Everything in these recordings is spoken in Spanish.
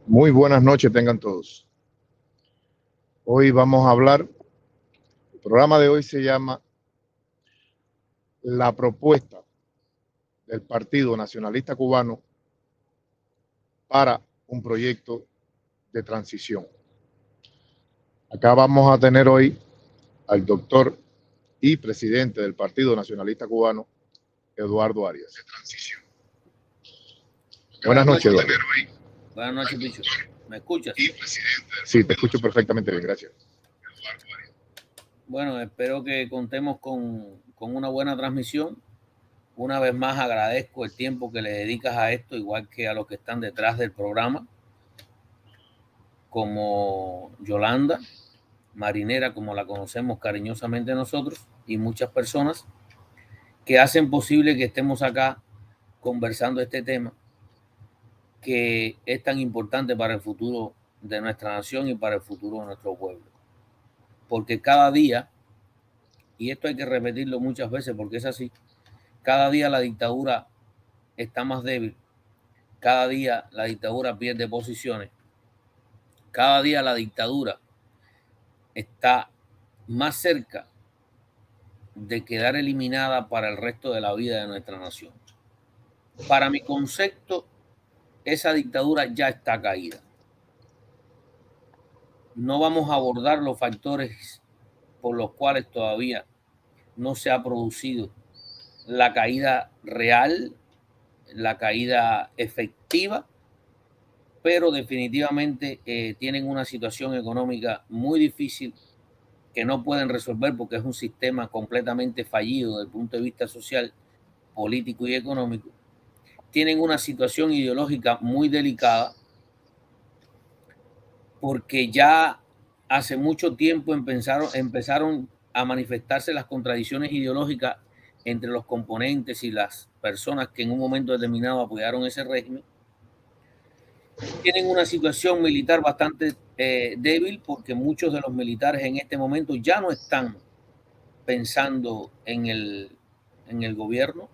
Muy buenas noches tengan todos. Hoy vamos a hablar, el programa de hoy se llama La propuesta del Partido Nacionalista Cubano para un proyecto de transición. Acá vamos a tener hoy al doctor y presidente del Partido Nacionalista Cubano, Eduardo Arias. Buenas noches, Eduardo. Buenas noches, Bicho. ¿Me escuchas? Sí, te escucho perfectamente bien, gracias. Bueno, espero que contemos con una buena transmisión. Una vez más agradezco el tiempo que le dedicas a esto, igual que a los que están detrás del programa, como Yolanda, marinera, como la conocemos cariñosamente nosotros, y muchas personas que hacen posible que estemos acá conversando este tema que es tan importante para el futuro de nuestra nación y para el futuro de nuestro pueblo. Porque cada día, y esto hay que repetirlo muchas veces porque es así, cada día la dictadura está más débil, cada día la dictadura pierde posiciones, cada día la dictadura está más cerca de quedar eliminada para el resto de la vida de nuestra nación. Para mi concepto, esa dictadura ya está caída. No vamos a abordar los factores por los cuales todavía no se ha producido la caída real, la caída efectiva, pero definitivamente tienen una situación económica muy difícil que no pueden resolver porque es un sistema completamente fallido desde el punto de vista social, político y económico. Tienen una situación ideológica muy delicada porque ya hace mucho tiempo empezaron a manifestarse las contradicciones ideológicas entre los componentes y las personas que en un momento determinado apoyaron ese régimen. Tienen una situación militar bastante débil porque muchos de los militares en este momento ya no están pensando en el gobierno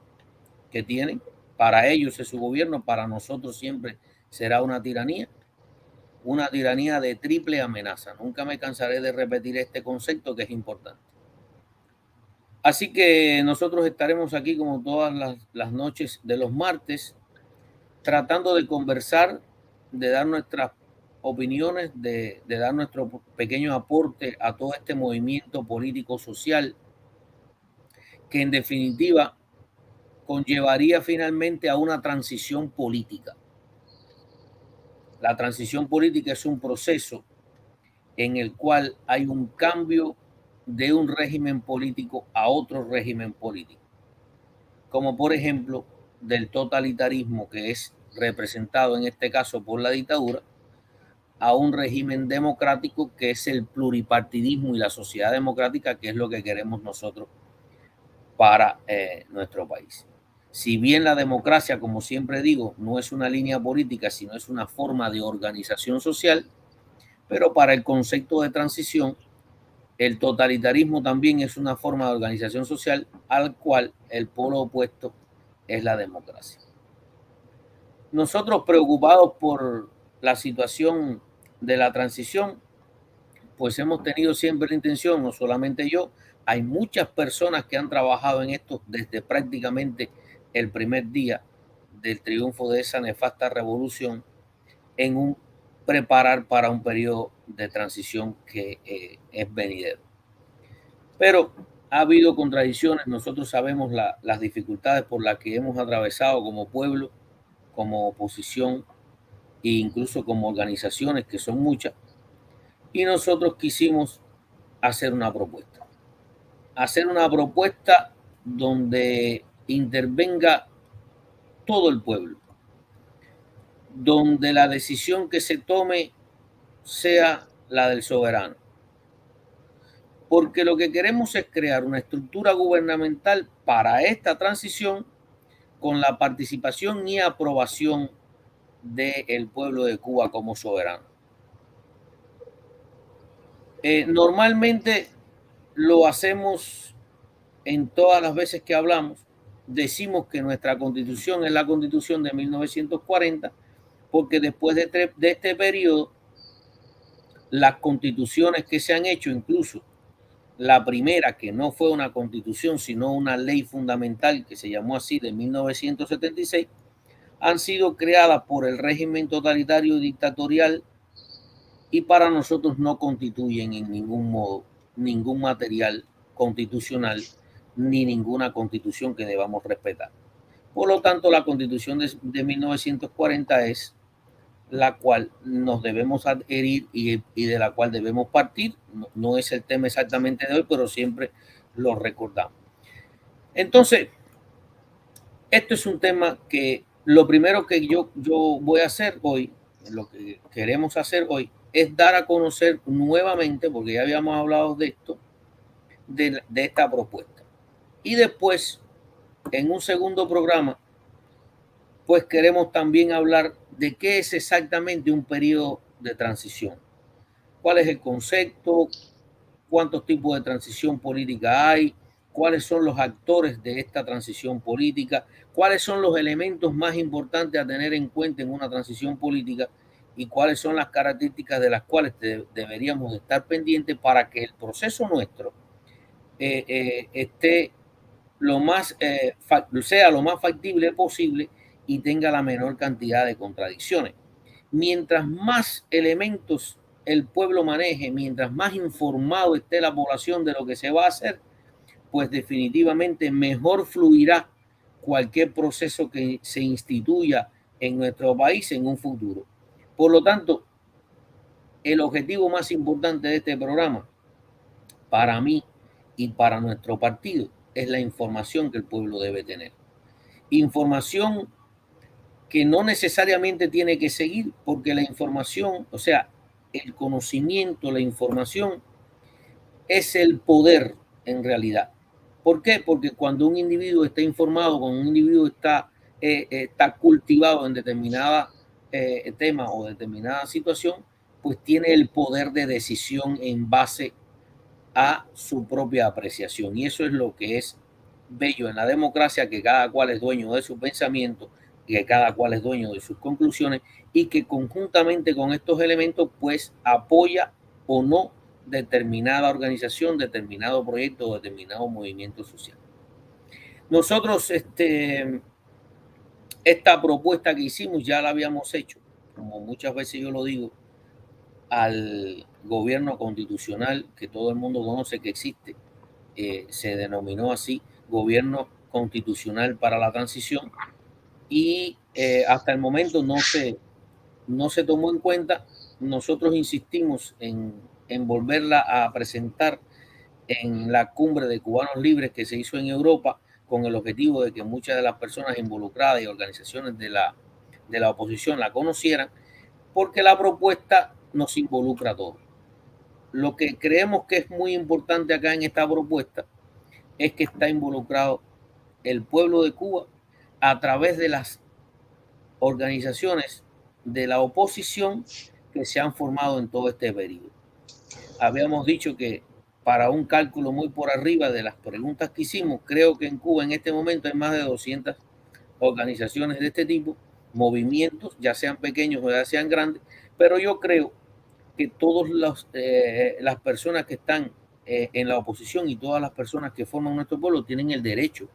que tienen. Para ellos es su gobierno, para nosotros siempre será una tiranía de triple amenaza. Nunca me cansaré de repetir este concepto que es importante. Así que nosotros estaremos aquí como todas las noches de los martes, tratando de conversar, de dar nuestras opiniones, de dar nuestro pequeño aporte a todo este movimiento político-social que en definitiva conllevaría finalmente a una transición política. La transición política es un proceso en el cual hay un cambio de un régimen político a otro régimen político, como por ejemplo del totalitarismo, que es representado en este caso por la dictadura, a un régimen democrático que es el pluripartidismo y la sociedad democrática, que es lo que queremos nosotros para nuestro país. Si bien la democracia, como siempre digo, no es una línea política, sino es una forma de organización social, pero para el concepto de transición, el totalitarismo también es una forma de organización social al cual el polo opuesto es la democracia. Nosotros, preocupados por la situación de la transición, pues hemos tenido siempre la intención, no solamente yo, hay muchas personas que han trabajado en esto desde prácticamente el primer día del triunfo de esa nefasta revolución, en un preparar para un periodo de transición que es venidero. Pero ha habido contradicciones, nosotros sabemos las dificultades por las que hemos atravesado como pueblo, como oposición e incluso como organizaciones, que son muchas, y nosotros quisimos hacer una propuesta donde intervenga todo el pueblo, donde la decisión que se tome sea la del soberano. Porque lo que queremos es crear una estructura gubernamental para esta transición con la participación y aprobación del pueblo de Cuba como soberano. Normalmente lo hacemos en todas las veces que hablamos, decimos que nuestra constitución es la constitución de 1940, porque después de este periodo, las constituciones que se han hecho, incluso la primera, que no fue una constitución, sino una ley fundamental que se llamó así de 1976, han sido creadas por el régimen totalitario dictatorial y para nosotros no constituyen en ningún modo ningún material constitucional ni ninguna constitución que debamos respetar. Por lo tanto, la constitución de 1940 es la cual nos debemos adherir y de la cual debemos partir. No es el tema exactamente de hoy, pero siempre lo recordamos. Entonces, esto es un tema que lo primero que yo voy a hacer hoy, lo que queremos hacer hoy, es dar a conocer nuevamente, porque ya habíamos hablado de esto, de esta propuesta. Y después, en un segundo programa, pues queremos también hablar de qué es exactamente un periodo de transición. ¿Cuál es el concepto? ¿Cuántos tipos de transición política hay? ¿Cuáles son los actores de esta transición política? ¿Cuáles son los elementos más importantes a tener en cuenta en una transición política? ¿Y cuáles son las características de las cuales deberíamos estar pendientes para que el proceso nuestro esté sea lo más factible posible y tenga la menor cantidad de contradicciones? Mientras más elementos el pueblo maneje, mientras más informado esté la población de lo que se va a hacer, pues definitivamente mejor fluirá cualquier proceso que se instituya en nuestro país en un futuro. Por lo tanto, el objetivo más importante de este programa, para mí y para nuestro partido, es la información que el pueblo debe tener. Información que no necesariamente tiene que seguir, porque la información, o sea, el conocimiento, la información, es el poder en realidad. ¿Por qué? Porque cuando un individuo está informado, cuando un individuo está cultivado en determinada tema o determinada situación, pues tiene el poder de decisión en base a su propia apreciación. Y eso es lo que es bello en la democracia, que cada cual es dueño de su pensamiento, que cada cual es dueño de sus conclusiones y que conjuntamente con estos elementos pues apoya o no determinada organización, determinado proyecto o determinado movimiento social. Nosotros esta propuesta que hicimos ya la habíamos hecho, como muchas veces yo lo digo, al gobierno constitucional que todo el mundo conoce que existe. Se denominó así Gobierno Constitucional para la Transición y hasta el momento no se tomó en cuenta. Nosotros insistimos en volverla a presentar en la cumbre de cubanos libres que se hizo en Europa con el objetivo de que muchas de las personas involucradas y organizaciones de la oposición la conocieran, porque la propuesta nos involucra a todos. Lo que creemos que es muy importante acá en esta propuesta es que está involucrado el pueblo de Cuba a través de las organizaciones de la oposición que se han formado en todo este periodo. Habíamos dicho que para un cálculo muy por arriba de las preguntas que hicimos, creo que en Cuba en este momento hay más de 200 organizaciones de este tipo, movimientos, ya sean pequeños o ya sean grandes, pero yo creo que todas las personas que están en la oposición y todas las personas que forman nuestro pueblo tienen el derecho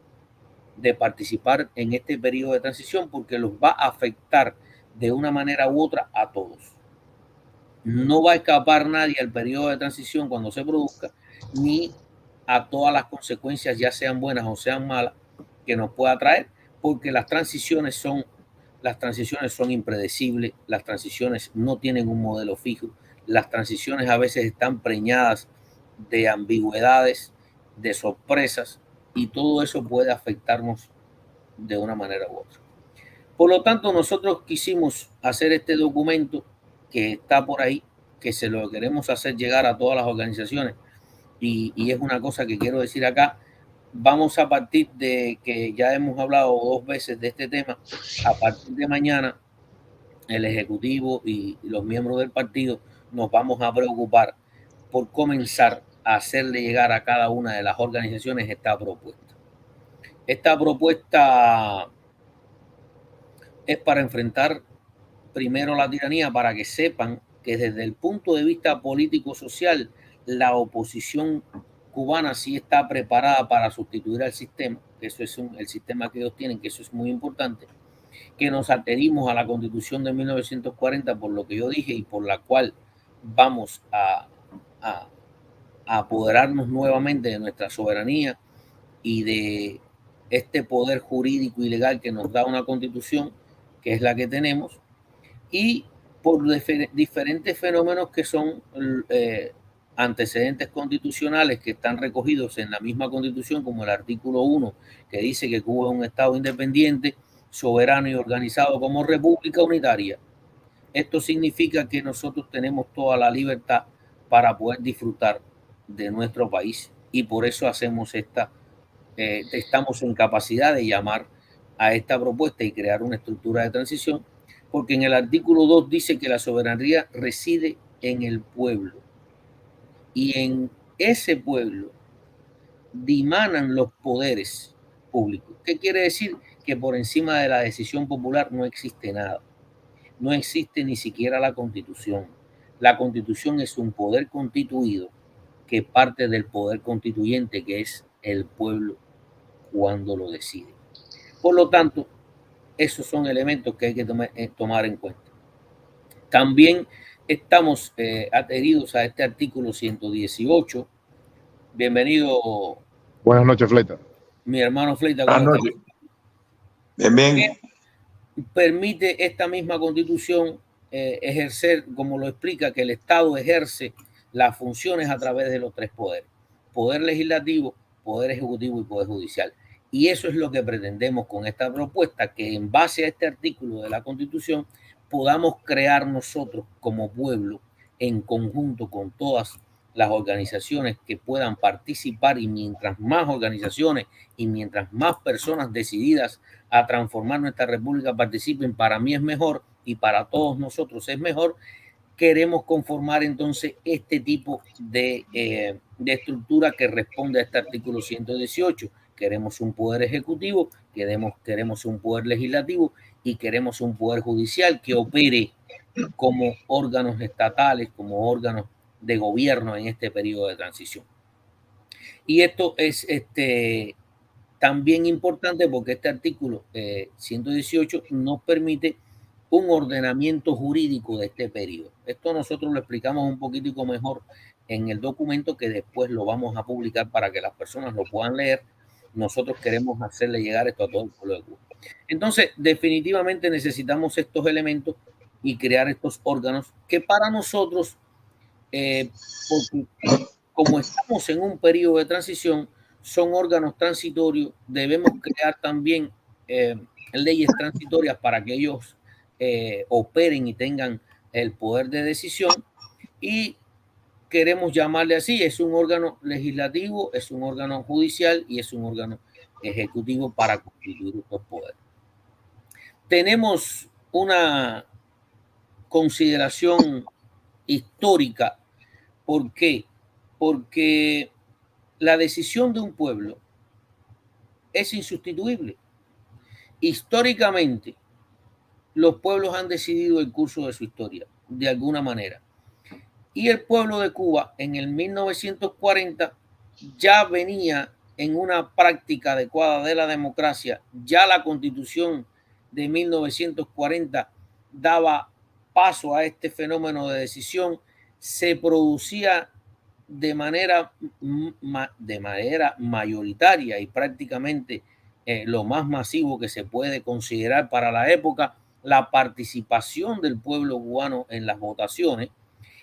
de participar en este periodo de transición porque los va a afectar de una manera u otra a todos. No va a escapar nadie al periodo de transición cuando se produzca, ni a todas las consecuencias, ya sean buenas o sean malas, que nos pueda traer, porque las transiciones son impredecibles, las transiciones no tienen un modelo fijo, las transiciones a veces están preñadas de ambigüedades, de sorpresas, y todo eso puede afectarnos de una manera u otra. Por lo tanto, nosotros quisimos hacer este documento que está por ahí, que se lo queremos hacer llegar a todas las organizaciones, y es una cosa que quiero decir acá. Vamos a partir de que ya hemos hablado 2 veces de este tema, a partir de mañana el Ejecutivo y los miembros del partido nos vamos a preocupar por comenzar a hacerle llegar a cada una de las organizaciones esta propuesta. Esta propuesta es para enfrentar primero la tiranía para que sepan que desde el punto de vista político-social la oposición cubana sí está preparada para sustituir al sistema, que eso es el sistema que ellos tienen, que eso es muy importante, que nos adherimos a la Constitución de 1940 por lo que yo dije y por la cual vamos a apoderarnos nuevamente de nuestra soberanía y de este poder jurídico y legal que nos da una Constitución, que es la que tenemos, y por diferentes fenómenos que son antecedentes constitucionales que están recogidos en la misma Constitución, como el artículo 1, que dice que Cuba es un Estado independiente, soberano y organizado como república unitaria. Esto significa que nosotros tenemos toda la libertad para poder disfrutar de nuestro país y por eso hacemos estamos en capacidad de llamar a esta propuesta y crear una estructura de transición, porque en el artículo 2 dice que la soberanía reside en el pueblo y en ese pueblo dimanan los poderes públicos. ¿Qué quiere decir? Que por encima de la decisión popular no existe nada. No existe ni siquiera la Constitución. La Constitución es un poder constituido que parte del poder constituyente, que es el pueblo cuando lo decide. Por lo tanto, esos son elementos que hay que tomar en cuenta. También estamos adheridos a este artículo 118. Bienvenido. Buenas noches, Fleta. Mi hermano Fleta. Buenas noches. Bien, bien. Permite esta misma Constitución ejercer, como lo explica, que el Estado ejerce las funciones a través de los tres poderes: poder legislativo, poder ejecutivo y poder judicial. Y eso es lo que pretendemos con esta propuesta, que en base a este artículo de la Constitución podamos crear nosotros como pueblo, en conjunto con todas las organizaciones que puedan participar, y mientras más organizaciones y mientras más personas decididas a transformar nuestra república participen, para mí es mejor y para todos nosotros es mejor. Queremos conformar entonces este tipo de estructura que responde a este artículo 118. Queremos un poder ejecutivo, queremos un poder legislativo y queremos un poder judicial que opere como órganos estatales, como órganos de gobierno en este periodo de transición. Y esto es también importante porque este artículo 118 nos permite un ordenamiento jurídico de este periodo. Esto nosotros lo explicamos un poquitico mejor en el documento, que después lo vamos a publicar para que las personas lo puedan leer. Nosotros queremos hacerle llegar esto a todo el pueblo de Cuba. Entonces, definitivamente necesitamos estos elementos y crear estos órganos que para nosotros, porque como estamos en un periodo de transición, son órganos transitorios. Debemos crear también leyes transitorias para que ellos operen y tengan el poder de decisión, y queremos llamarle así: es un órgano legislativo, es un órgano judicial y es un órgano ejecutivo para constituir estos poderes. Tenemos una consideración histórica. ¿Por qué? Porque la decisión de un pueblo es insustituible. Históricamente, los pueblos han decidido el curso de su historia, de alguna manera. Y el pueblo de Cuba en el 1940 ya venía en una práctica adecuada de la democracia. Ya la Constitución de 1940 daba paso a este fenómeno de decisión. Se producía de manera mayoritaria y prácticamente lo más masivo que se puede considerar para la época, la participación del pueblo cubano en las votaciones.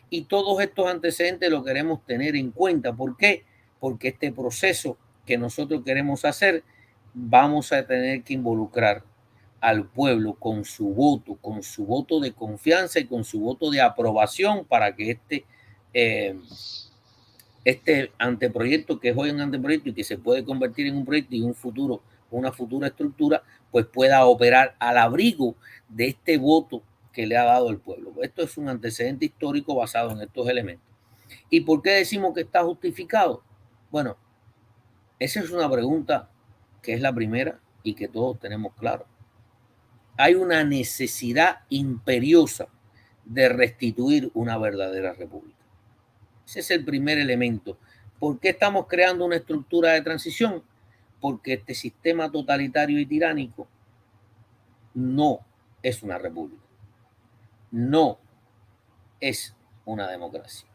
Y todos estos antecedentes lo queremos tener en cuenta. ¿Por qué? Porque este proceso que nosotros queremos hacer, vamos a tener que involucrar al pueblo con su voto de confianza y con su voto de aprobación, para que este anteproyecto, que es hoy un anteproyecto y que se puede convertir en un proyecto y una futura estructura, pues pueda operar al abrigo de este voto que le ha dado el pueblo. Esto es un antecedente histórico basado en estos elementos. ¿Y por qué decimos que está justificado? Bueno, esa es una pregunta que es la primera y que todos tenemos claro. hay una necesidad imperiosa de restituir una verdadera república. Ese es el primer elemento. ¿Por qué estamos creando una estructura de transición? Porque este sistema totalitario y tiránico no es una república, no es una democracia.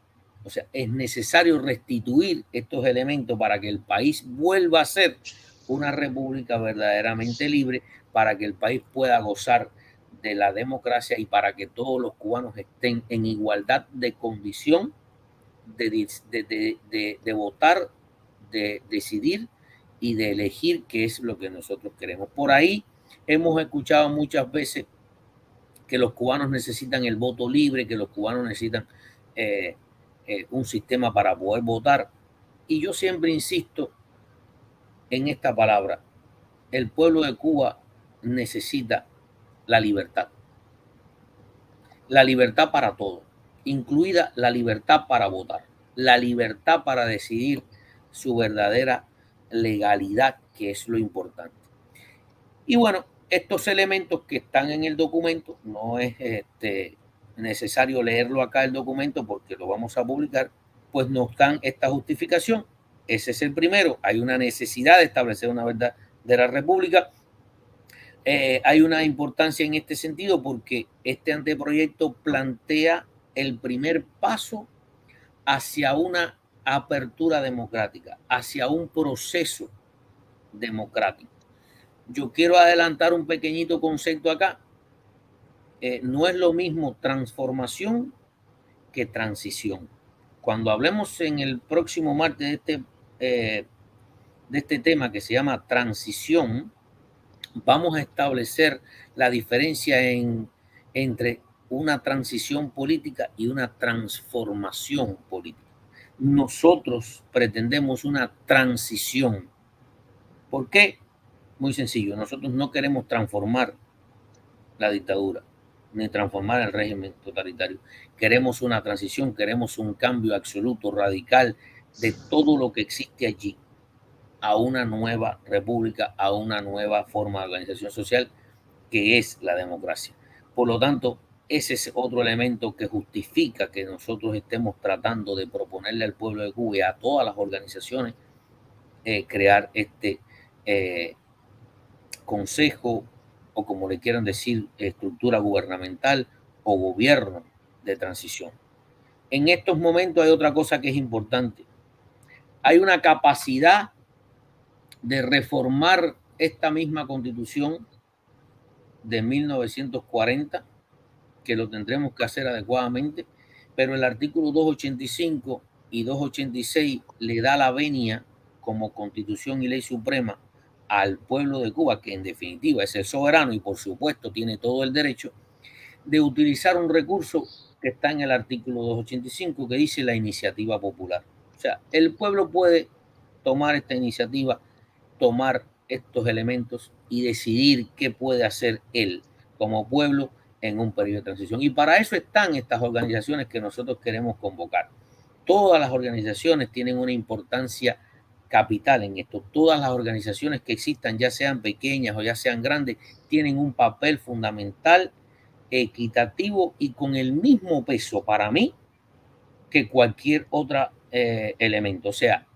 O sea, es necesario restituir estos elementos para que el país vuelva a ser una república verdaderamente libre, para que el país pueda gozar de la democracia y para que todos los cubanos estén en igualdad de condición de votar, de decidir y de elegir qué es lo que nosotros queremos. Por ahí hemos escuchado muchas veces que los cubanos necesitan el voto libre, que los cubanos necesitan un sistema para poder votar. Y yo siempre insisto en esta palabra. El pueblo de Cuba necesita la libertad. La libertad para todo, incluida la libertad para votar, la libertad para decidir su verdadera legalidad, que es lo importante. Y bueno, estos elementos que están en el documento, no es necesario leerlo acá el documento porque lo vamos a publicar, pues nos dan esta justificación. Ese es el primero. Hay una necesidad de establecer una verdadera república. Hay una importancia en este sentido porque este anteproyecto plantea el primer paso hacia una apertura democrática, hacia un proceso democrático. Yo quiero adelantar un pequeñito concepto acá. No es lo mismo transformación que transición. Cuando hablemos en el próximo martes de este tema que se llama transición, vamos a establecer la diferencia entre una transición política y una transformación política. Nosotros pretendemos una transición. ¿Por qué? Muy sencillo, nosotros no queremos transformar la dictadura ni transformar el régimen totalitario. Queremos una transición, queremos un cambio absoluto, radical de todo lo que existe allí a una nueva república, a una nueva forma de organización social que es la democracia. Por lo tanto, ese es otro elemento que justifica que nosotros estemos tratando de proponerle al pueblo de Cuba y a todas las organizaciones crear este consejo, o como le quieran decir, estructura gubernamental o gobierno de transición. En estos momentos hay otra cosa que es importante. Hay una capacidad de reformar esta misma constitución de 1940, que lo tendremos que hacer adecuadamente, pero el artículo 285 y 286 le da la venia como constitución y ley suprema al pueblo de Cuba, que en definitiva es el soberano y por supuesto tiene todo el derecho de utilizar un recurso que está en el artículo 285 que dice la iniciativa popular. O sea, el pueblo puede tomar esta iniciativa, tomar estos elementos y decidir qué puede hacer él como pueblo en un periodo de transición. Y para eso están estas organizaciones que nosotros queremos convocar. Todas las organizaciones tienen una importancia capital en esto. Todas las organizaciones que existan, ya sean pequeñas o ya sean grandes, tienen un papel fundamental, equitativo y con el mismo peso para mí que cualquier otro elemento. O sea,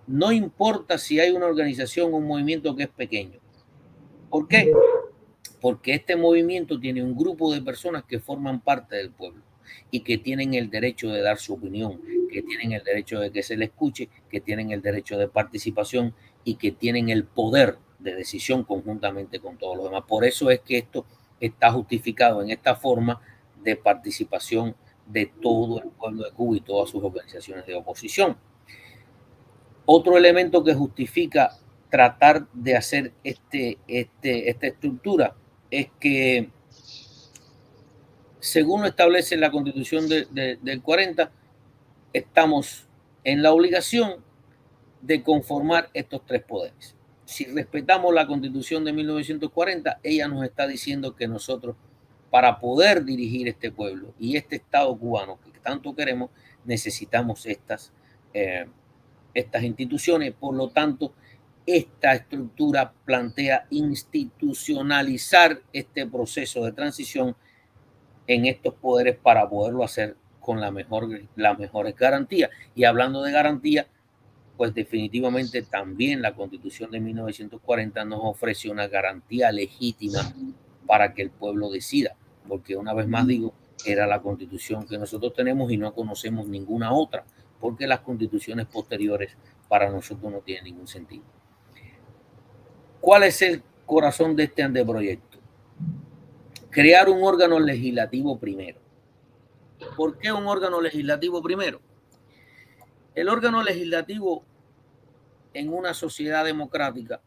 no importa si hay una organización o un movimiento que es pequeño. ¿Por qué? Porque este movimiento tiene un grupo de personas que forman parte del pueblo y que tienen el derecho de dar su opinión, que tienen el derecho de que se le escuche, que tienen el derecho de participación y que tienen el poder de decisión conjuntamente con todos los demás. Por eso es que esto está justificado en esta forma de participación de todo el pueblo de Cuba y todas sus organizaciones de oposición. Otro elemento que justifica tratar de hacer esta estructura es que, según lo establece la Constitución del 40, estamos en la obligación de conformar estos tres poderes. Si respetamos la Constitución de 1940, ella nos está diciendo que nosotros, para poder dirigir este pueblo y este Estado cubano que tanto queremos, necesitamos estas instituciones. Por lo tanto, esta estructura plantea institucionalizar este proceso de transición en estos poderes para poderlo hacer con las mejores garantías. Y hablando de garantías, pues definitivamente también la Constitución de 1940 nos ofrece una garantía legítima para que el pueblo decida, porque una vez más digo, era la Constitución que nosotros tenemos y no conocemos ninguna otra, porque las constituciones posteriores para nosotros no tienen ningún sentido. ¿Cuál es el corazón de este anteproyecto? Crear un órgano legislativo primero. ¿Por qué un órgano legislativo primero? El órgano legislativo en una sociedad democrática,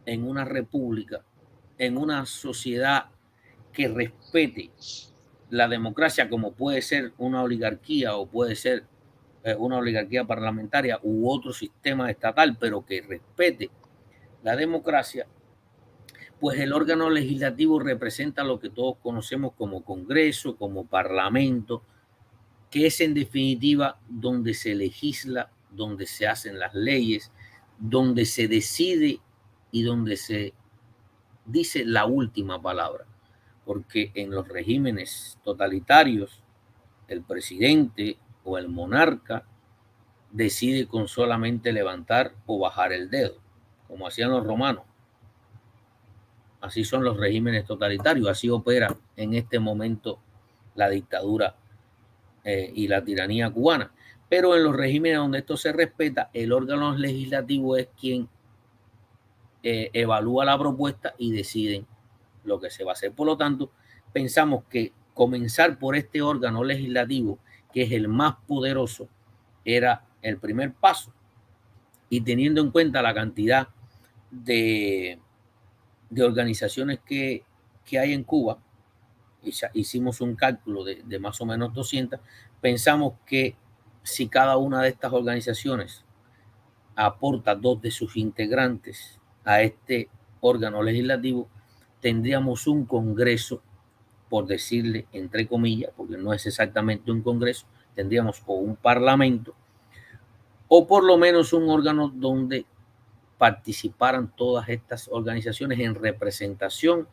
en una república, en una sociedad que respete la democracia, como puede ser una oligarquía o puede ser una oligarquía parlamentaria u otro sistema estatal, pero que respete la democracia, pues el órgano legislativo representa lo que todos conocemos como Congreso, como Parlamento, que es en definitiva donde se legisla, donde se hacen las leyes, donde se decide y donde se dice la última palabra. Porque en los regímenes totalitarios, el presidente o el monarca decide con solamente levantar o bajar el dedo, como hacían los romanos. Así son los regímenes totalitarios, así opera en este momento la dictadura y la tiranía cubana. Pero en los regímenes donde esto se respeta, el órgano legislativo es quien evalúa la propuesta y deciden lo que se va a hacer. Por lo tanto, pensamos que comenzar por este órgano legislativo, que es el más poderoso, era el primer paso. Y teniendo en cuenta la cantidad de organizaciones que hay en Cuba, hicimos un cálculo de más o menos 200, pensamos que si cada una de estas organizaciones aporta 2 de sus integrantes a este órgano legislativo, tendríamos un Congreso, por decirle entre comillas, porque no es exactamente un Congreso, tendríamos o un Parlamento, o por lo menos un órgano donde participaran todas estas organizaciones en representación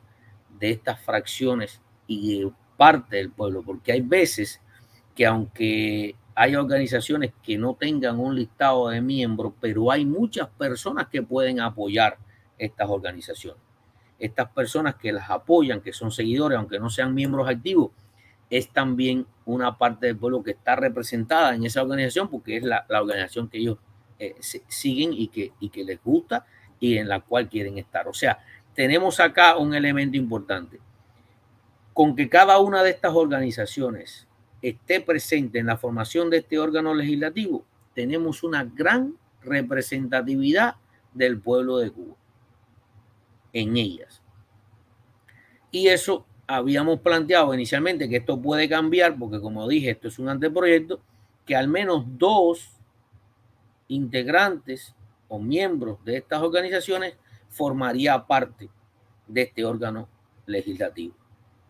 de estas fracciones y de parte del pueblo, porque hay veces que aunque hay organizaciones que no tengan un listado de miembros, pero hay muchas personas que pueden apoyar estas organizaciones. Estas personas que las apoyan, que son seguidores, aunque no sean miembros activos, es también una parte del pueblo que está representada en esa organización, porque es la organización que ellos siguen y que les gusta y en la cual quieren estar. O sea, tenemos acá un elemento importante. Con que cada una de estas organizaciones esté presente en la formación de este órgano legislativo, tenemos una gran representatividad del pueblo de Cuba en ellas. Y eso habíamos planteado inicialmente que esto puede cambiar, porque como dije, esto es un anteproyecto, que al menos 2 integrantes o miembros de estas organizaciones formaría parte de este órgano legislativo.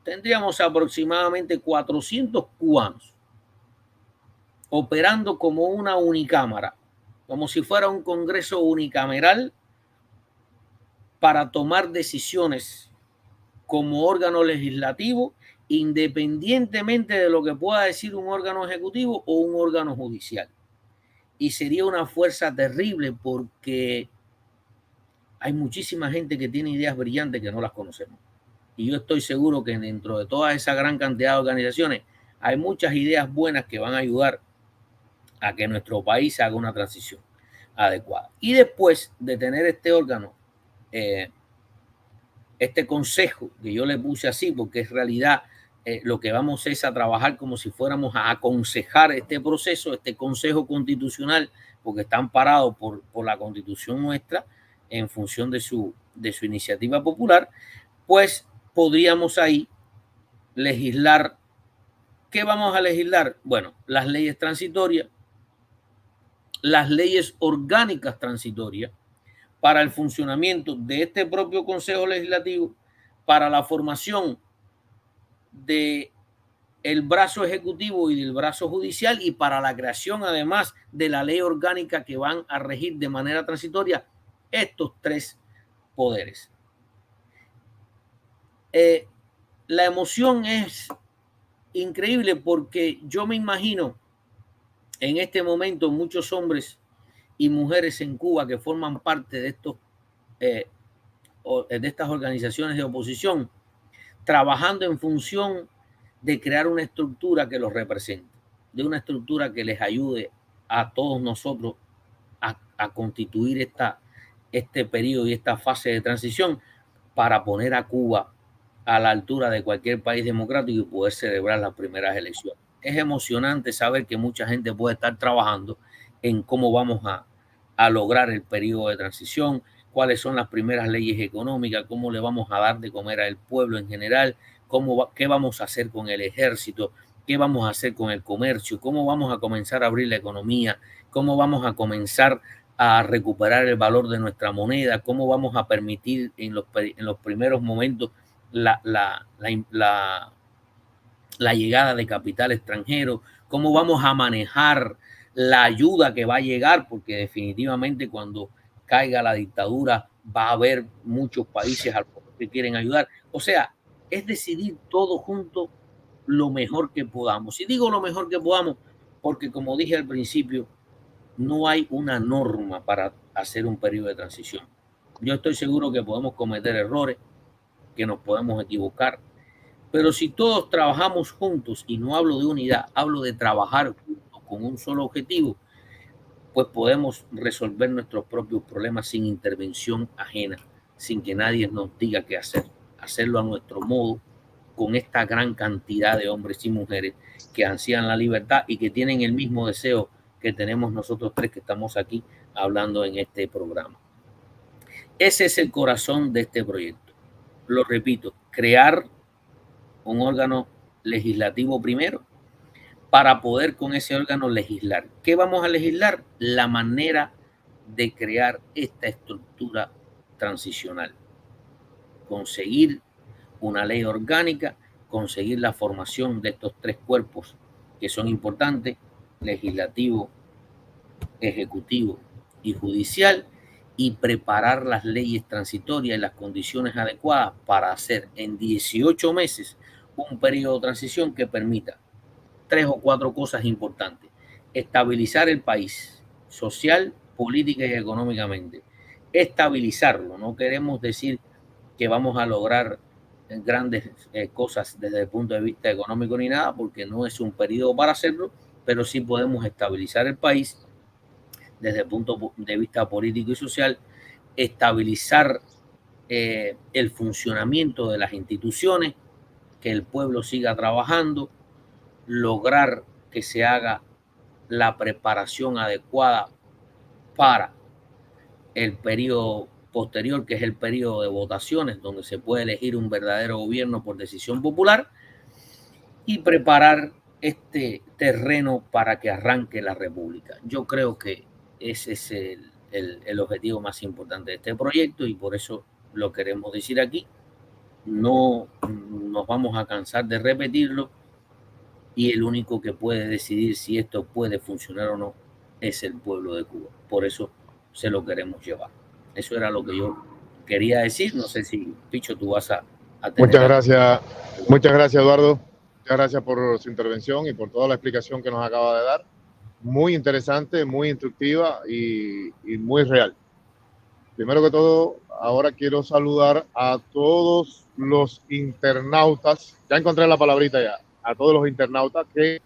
Tendríamos aproximadamente 400 cubanos operando como una unicámara, como si fuera un congreso unicameral para tomar decisiones como órgano legislativo, independientemente de lo que pueda decir un órgano ejecutivo o un órgano judicial. Y sería una fuerza terrible porque hay muchísima gente que tiene ideas brillantes que no las conocemos. Y yo estoy seguro que dentro de toda esa gran cantidad de organizaciones hay muchas ideas buenas que van a ayudar a que nuestro país haga una transición adecuada. Y después de tener este órgano, este consejo, que yo le puse así, porque en realidad lo que vamos es a trabajar como si fuéramos a aconsejar este proceso, este consejo constitucional, porque está amparado por la constitución nuestra en función de su iniciativa popular, pues podríamos ahí legislar. ¿Qué vamos a legislar? Bueno, las leyes transitorias, las leyes orgánicas transitorias para el funcionamiento de este propio Consejo Legislativo, para la formación del brazo ejecutivo y del brazo judicial y para la creación además de la ley orgánica que van a regir de manera transitoria estos tres poderes. La emoción es increíble porque yo me imagino en este momento muchos hombres y mujeres en Cuba que forman parte de estas organizaciones de oposición trabajando en función de crear una estructura que los represente, de una estructura que les ayude a todos nosotros a constituir este periodo y esta fase de transición para poner a Cuba a la altura de cualquier país democrático y poder celebrar las primeras elecciones. Es emocionante saber que mucha gente puede estar trabajando en cómo vamos a lograr el periodo de transición, cuáles son las primeras leyes económicas, cómo le vamos a dar de comer al pueblo en general, qué vamos a hacer con el ejército, qué vamos a hacer con el comercio, cómo vamos a comenzar a abrir la economía, cómo vamos a comenzar a recuperar el valor de nuestra moneda, cómo vamos a permitir en los primeros momentos la llegada de capital extranjero, cómo vamos a manejar la ayuda que va a llegar, porque definitivamente cuando caiga la dictadura va a haber muchos países que quieren ayudar. O sea, es decidir todo junto lo mejor que podamos. Y digo lo mejor que podamos porque, como dije al principio, no hay una norma para hacer un periodo de transición. Yo estoy seguro que podemos cometer errores, que nos podemos equivocar, pero si todos trabajamos juntos, y no hablo de unidad, hablo de trabajar juntos con un solo objetivo, pues podemos resolver nuestros propios problemas sin intervención ajena, sin que nadie nos diga qué hacer, hacerlo a nuestro modo, con esta gran cantidad de hombres y mujeres que ansían la libertad y que tienen el mismo deseo que tenemos nosotros tres que estamos aquí hablando en este programa. Ese es el corazón de este proyecto. Lo repito, crear un órgano legislativo primero para poder con ese órgano legislar. ¿Qué vamos a legislar? La manera de crear esta estructura transicional. Conseguir una ley orgánica, conseguir la formación de estos tres cuerpos que son importantes, legislativo, ejecutivo y judicial, y preparar las leyes transitorias y las condiciones adecuadas para hacer en 18 meses un periodo de transición que permita 3 o 4 cosas importantes: estabilizar el país social, política y económicamente. Estabilizarlo, no queremos decir que vamos a lograr grandes cosas desde el punto de vista económico ni nada, porque no es un periodo para hacerlo, pero sí podemos estabilizar el país desde el punto de vista político y social, estabilizar el funcionamiento de las instituciones, que el pueblo siga trabajando, lograr que se haga la preparación adecuada para el periodo posterior, que es el periodo de votaciones, donde se puede elegir un verdadero gobierno por decisión popular, y preparar este terreno para que arranque la república. Yo creo que ese es el objetivo más importante de este proyecto y por eso lo queremos decir aquí. No nos vamos a cansar de repetirlo, y el único que puede decidir si esto puede funcionar o no es el pueblo de Cuba. Por eso se lo queremos llevar. Eso era lo que yo quería decir. No sé si, Picho, tú vas a tener... Muchas gracias, Eduardo. Muchas gracias por su intervención y por toda la explicación que nos acaba de dar. Muy interesante, muy instructiva y muy real. Primero que todo, ahora quiero saludar a todos los internautas. Ya encontré la palabrita ya. A todos los internautas que...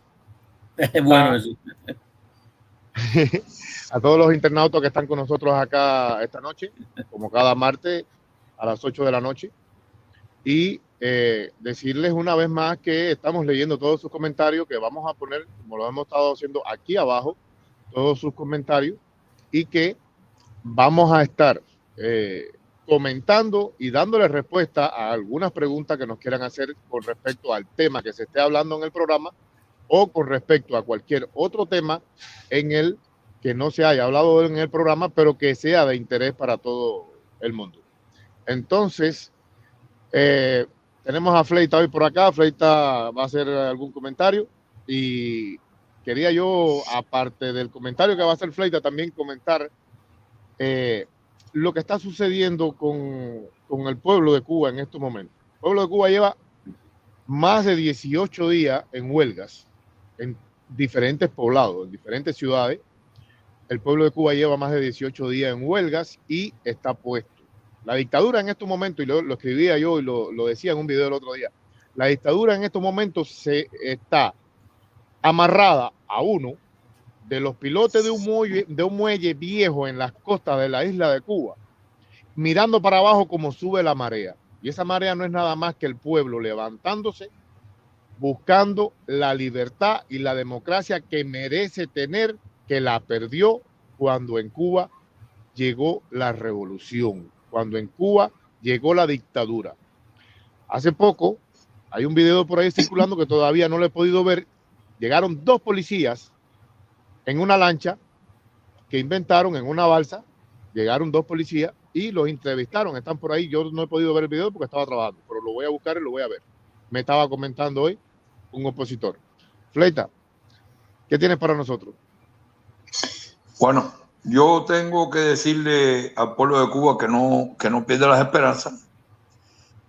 bueno, eso. A todos los internautas que están con nosotros acá esta noche, como cada martes a las 8 de la noche. Y decirles una vez más que estamos leyendo todos sus comentarios, que vamos a poner, como lo hemos estado haciendo aquí abajo, todos sus comentarios, y que vamos a estar comentando y dándole respuesta a algunas preguntas que nos quieran hacer con respecto al tema que se esté hablando en el programa o con respecto a cualquier otro tema en el que no se haya hablado en el programa, pero que sea de interés para todo el mundo. Entonces, tenemos a Fleita hoy por acá. Fleita va a hacer algún comentario y quería yo, aparte del comentario que va a hacer Fleita, también comentar lo que está sucediendo con el pueblo de Cuba en estos momentos. El pueblo de Cuba lleva más de 18 días en huelgas en diferentes poblados, en diferentes ciudades. El pueblo de Cuba lleva más de 18 días en huelgas y está puesto. La dictadura en estos momentos, y lo escribía yo y lo decía en un video el otro día, la dictadura en estos momentos se está amarrada a uno de los pilotes de un muelle viejo en las costas de la isla de Cuba, mirando para abajo como sube la marea. Y esa marea no es nada más que el pueblo levantándose, buscando la libertad y la democracia que merece tener, que la perdió cuando en Cuba llegó la revolución, cuando en Cuba llegó la dictadura. Hace poco, hay un video por ahí circulando que todavía no lo he podido ver. Llegaron 2 policías en una lancha que inventaron en una balsa. Llegaron 2 policías y los entrevistaron. Están por ahí. Yo no he podido ver el video porque estaba trabajando, pero lo voy a buscar y lo voy a ver. Me estaba comentando hoy un opositor. Fleita, ¿qué tienes para nosotros? Bueno, yo tengo que decirle al pueblo de Cuba que no pierda las esperanzas,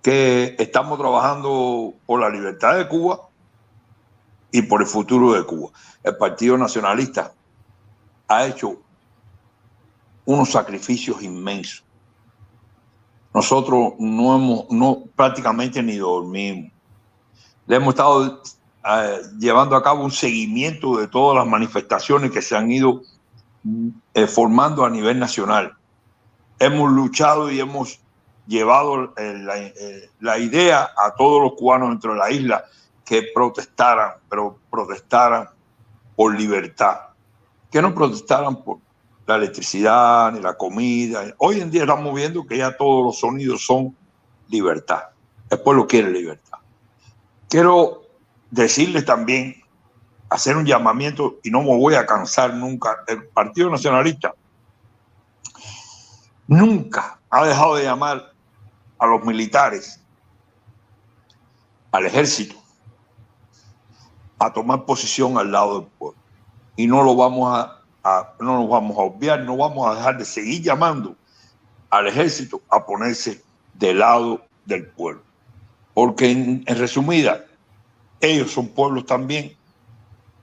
que estamos trabajando por la libertad de Cuba y por el futuro de Cuba. El Partido Nacionalista ha hecho unos sacrificios inmensos. Nosotros prácticamente ni dormimos. Le hemos estado llevando a cabo un seguimiento de todas las manifestaciones que se han ido formando a nivel nacional. Hemos luchado y hemos llevado la idea a todos los cubanos dentro de la isla que protestaran, pero protestaran por libertad, que no protestaran por la electricidad ni la comida. Hoy en día estamos viendo que ya todos los sonidos son libertad. El pueblo quiere libertad. Quiero decirles también, hacer un llamamiento, y no me voy a cansar nunca. El Partido Nacionalista nunca ha dejado de llamar a los militares, al ejército, a tomar posición al lado del pueblo. Y no lo vamos no nos vamos a obviar, no vamos a dejar de seguir llamando al ejército a ponerse del lado del pueblo. Porque en resumida, ellos son pueblos también,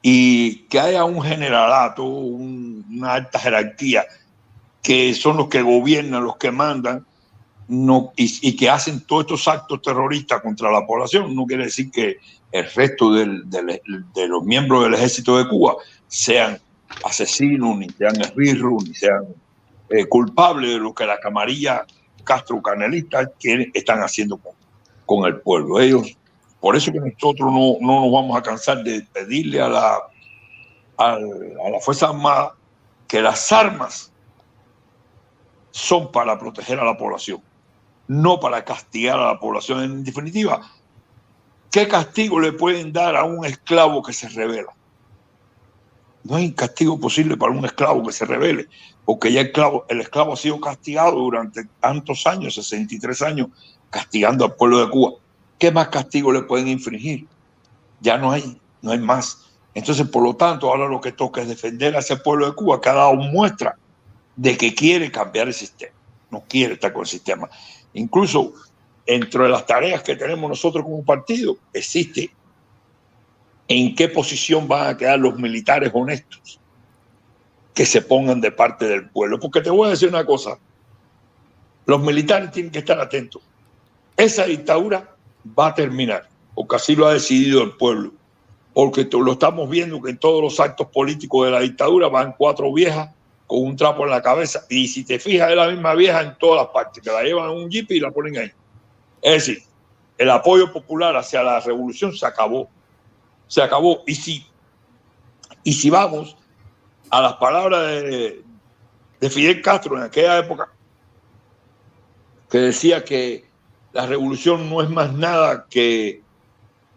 y que haya un generalato, una alta jerarquía, que son los que gobiernan, los que mandan, y que hacen todos estos actos terroristas contra la población, no quiere decir que el resto de los miembros del ejército de Cuba sean asesinos, ni sean esbirros, ni sean culpables de lo que la camarilla Castro-Canelista están haciendo con el pueblo. Ellos, por eso que nosotros no nos vamos a cansar de pedirle a la Fuerza Armada que las armas son para proteger a la población, no para castigar a la población. En definitiva, ¿qué castigo le pueden dar a un esclavo que se rebela? No hay castigo posible para un esclavo que se rebele, porque ya el esclavo ha sido castigado durante tantos años, 63 años, castigando al pueblo de Cuba. ¿Qué más castigo le pueden infringir? Ya no hay más. Entonces, por lo tanto, ahora lo que toca es defender a ese pueblo de Cuba que ha dado muestra de que quiere cambiar el sistema, no quiere estar con el sistema. Incluso entre las tareas que tenemos nosotros como partido existe en qué posición van a quedar los militares honestos que se pongan de parte del pueblo. Porque te voy a decir una cosa, los militares tienen que estar atentos. Esa dictadura va a terminar, porque así lo ha decidido el pueblo, porque lo estamos viendo que en todos los actos políticos de la dictadura van 4 viejas con un trapo en la cabeza, y si te fijas es la misma vieja en todas las partes, que la llevan en un jeep y la ponen ahí. Es decir, el apoyo popular hacia la revolución se acabó. Se acabó. Y si vamos a las palabras de Fidel Castro en aquella época, que decía que la revolución no es más nada que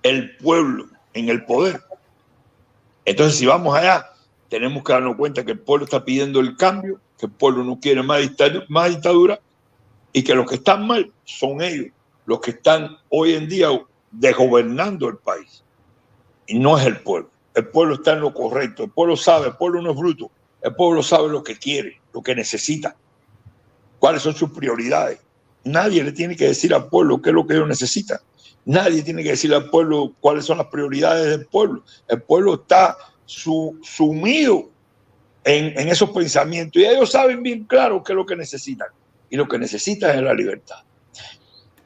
el pueblo en el poder. Entonces, si vamos allá, tenemos que darnos cuenta que el pueblo está pidiendo el cambio, que el pueblo no quiere más dictadura, y que los que están mal son ellos, los que están hoy en día desgobernando el país. Y no es el pueblo. El pueblo está en lo correcto. El pueblo sabe, el pueblo no es bruto. El pueblo sabe lo que quiere, lo que necesita. cuáles son sus prioridades. Nadie le tiene que decir al pueblo qué es lo que ellos necesitan. Nadie tiene que decirle al pueblo cuáles son las prioridades del pueblo. El pueblo está sumido en esos pensamientos y ellos saben bien claro qué es lo que necesitan. Y lo que necesitan es la libertad.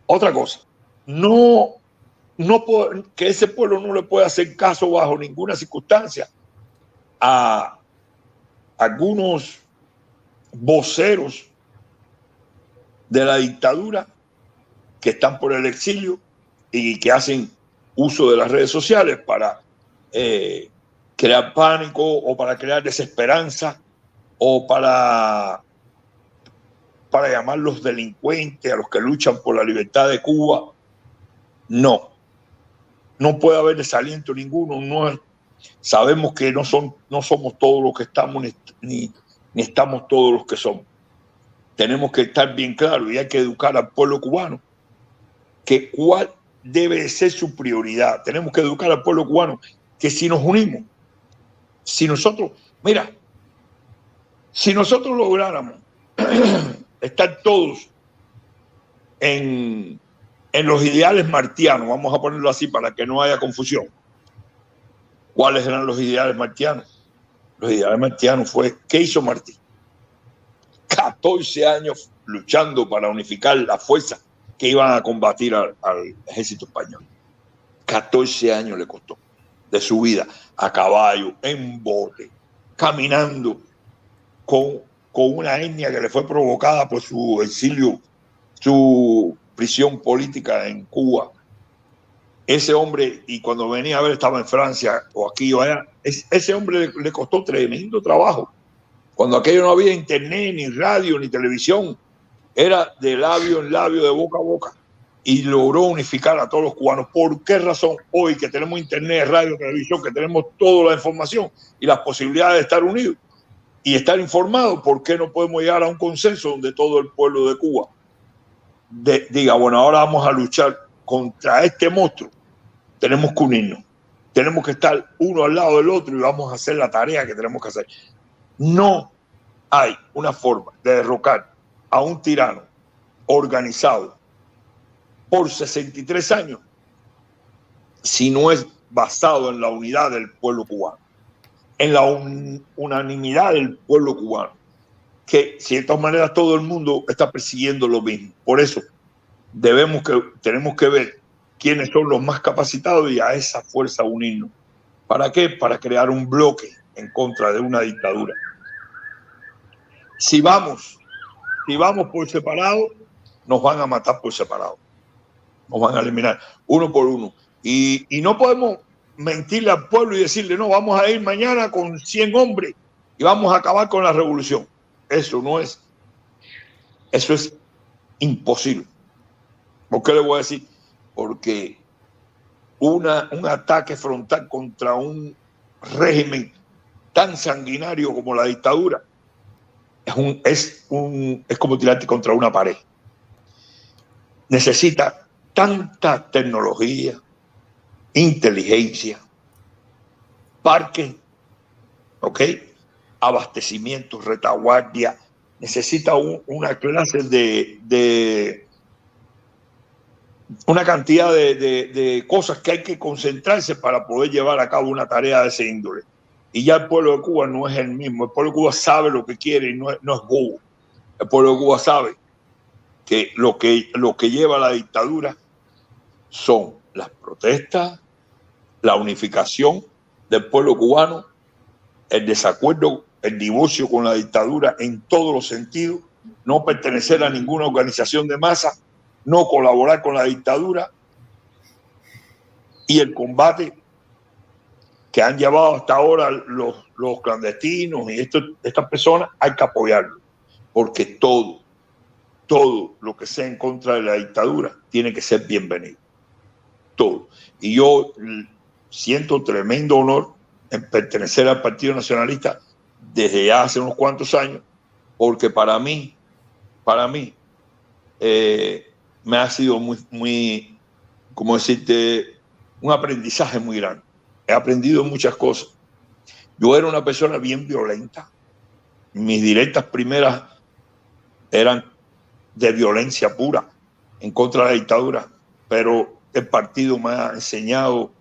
Otra cosa, que ese pueblo no le puede hacer caso bajo ninguna circunstancia a algunos voceros de la dictadura que están por el exilio y que hacen uso de las redes sociales para crear pánico o para crear desesperanza o para llamarlos delincuentes a los que luchan por la libertad de Cuba. No puede haber desaliento ninguno. Sabemos que no somos todos los que estamos ni estamos todos los que somos. Tenemos que estar bien claros y hay que educar al pueblo cubano que cuál debe ser su prioridad. Tenemos que educar al pueblo cubano que si nos unimos, si nosotros lográramos estar todos en los ideales martianos, vamos a ponerlo así para que no haya confusión. ¿Cuáles eran los ideales martianos? Los ideales martianos ¿qué hizo Martí? 14 años luchando para unificar las fuerzas que iban a combatir al ejército español. 14 años le costó de su vida, a caballo, en bote, caminando con una etnia que le fue provocada por su exilio, su prisión política en Cuba. Ese hombre, y cuando venía a ver, estaba en Francia o aquí o allá, ese hombre le costó tremendo trabajo. Cuando aquello no había internet, ni radio, ni televisión, era de labio en labio, de boca a boca, y logró unificar a todos los cubanos. ¿Por qué razón hoy que tenemos internet, radio, televisión, que tenemos toda la información y las posibilidades de estar unidos y estar informados, por qué no podemos llegar a un consenso donde todo el pueblo de Cuba diga, bueno, ahora vamos a luchar contra este monstruo? Tenemos que unirnos, tenemos que estar uno al lado del otro y vamos a hacer la tarea que tenemos que hacer. No hay una forma de derrocar a un tirano organizado por 63 años si no es basado en la unidad del pueblo cubano, en la unanimidad del pueblo cubano, que si de todas maneras todo el mundo está persiguiendo lo mismo. Por eso tenemos que ver quiénes son los más capacitados y a esa fuerza unirnos. ¿Para qué? Para crear un bloque en contra de una dictadura. Si vamos por separado, nos van a matar por separado. Nos van a eliminar uno por uno. Y no podemos mentirle al pueblo y decirle, no, vamos a ir mañana con 100 hombres y vamos a acabar con la revolución. Eso es imposible. ¿Por qué le voy a decir? Porque un ataque frontal contra un régimen tan sanguinario como la dictadura es como tirarte contra una pared. Necesita tanta tecnología, inteligencia, parques, abastecimiento, retaguardia. Necesita una clase de una cantidad de cosas que hay que concentrarse para poder llevar a cabo una tarea de ese índole. Y ya el pueblo de Cuba no es el mismo. El pueblo de Cuba sabe lo que quiere y no es bobo. El pueblo de Cuba sabe que lo que lleva a la dictadura son las protestas, la unificación del pueblo cubano, el desacuerdo, el divorcio con la dictadura en todos los sentidos, no pertenecer a ninguna organización de masa, no colaborar con la dictadura y el combate que han llevado hasta ahora los clandestinos y estas personas, hay que apoyarlo, porque todo lo que sea en contra de la dictadura tiene que ser bienvenido. Todo. Y yo siento tremendo honor en pertenecer al Partido Nacionalista desde ya hace unos cuantos años, porque para mí me ha sido muy, como decirte, un aprendizaje muy grande. He aprendido muchas cosas. Yo era una persona bien violenta. Mis directas primeras eran de violencia pura en contra de la dictadura, pero el partido me ha enseñado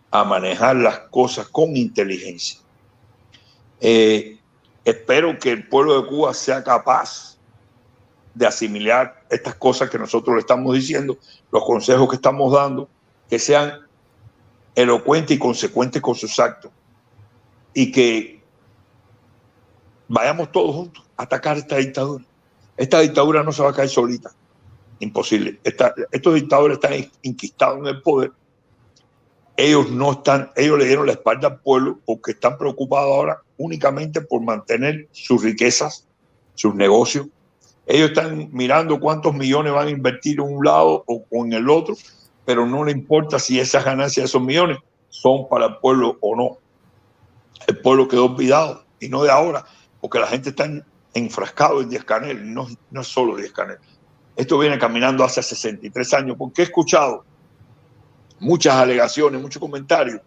a manejar las cosas con inteligencia. Espero que el pueblo de Cuba sea capaz de asimilar estas cosas que nosotros le estamos diciendo, los consejos que estamos dando, que sean elocuentes y consecuentes con sus actos, y que vayamos todos juntos a atacar esta dictadura. Esta dictadura no se va a caer solita, imposible. Estos dictadores están inquistados en el poder. Ellos le dieron la espalda al pueblo porque están preocupados ahora únicamente por mantener sus riquezas, sus negocios. Ellos están mirando cuántos millones van a invertir en un lado o en el otro, pero no le importa si esas ganancias de esos millones son para el pueblo o no. El pueblo quedó olvidado, y no de ahora, porque la gente está enfrascado en Díaz-Canel. No es solo Díaz-Canel. Esto viene caminando hace 63 años, porque he escuchado muchas alegaciones, muchos comentarios,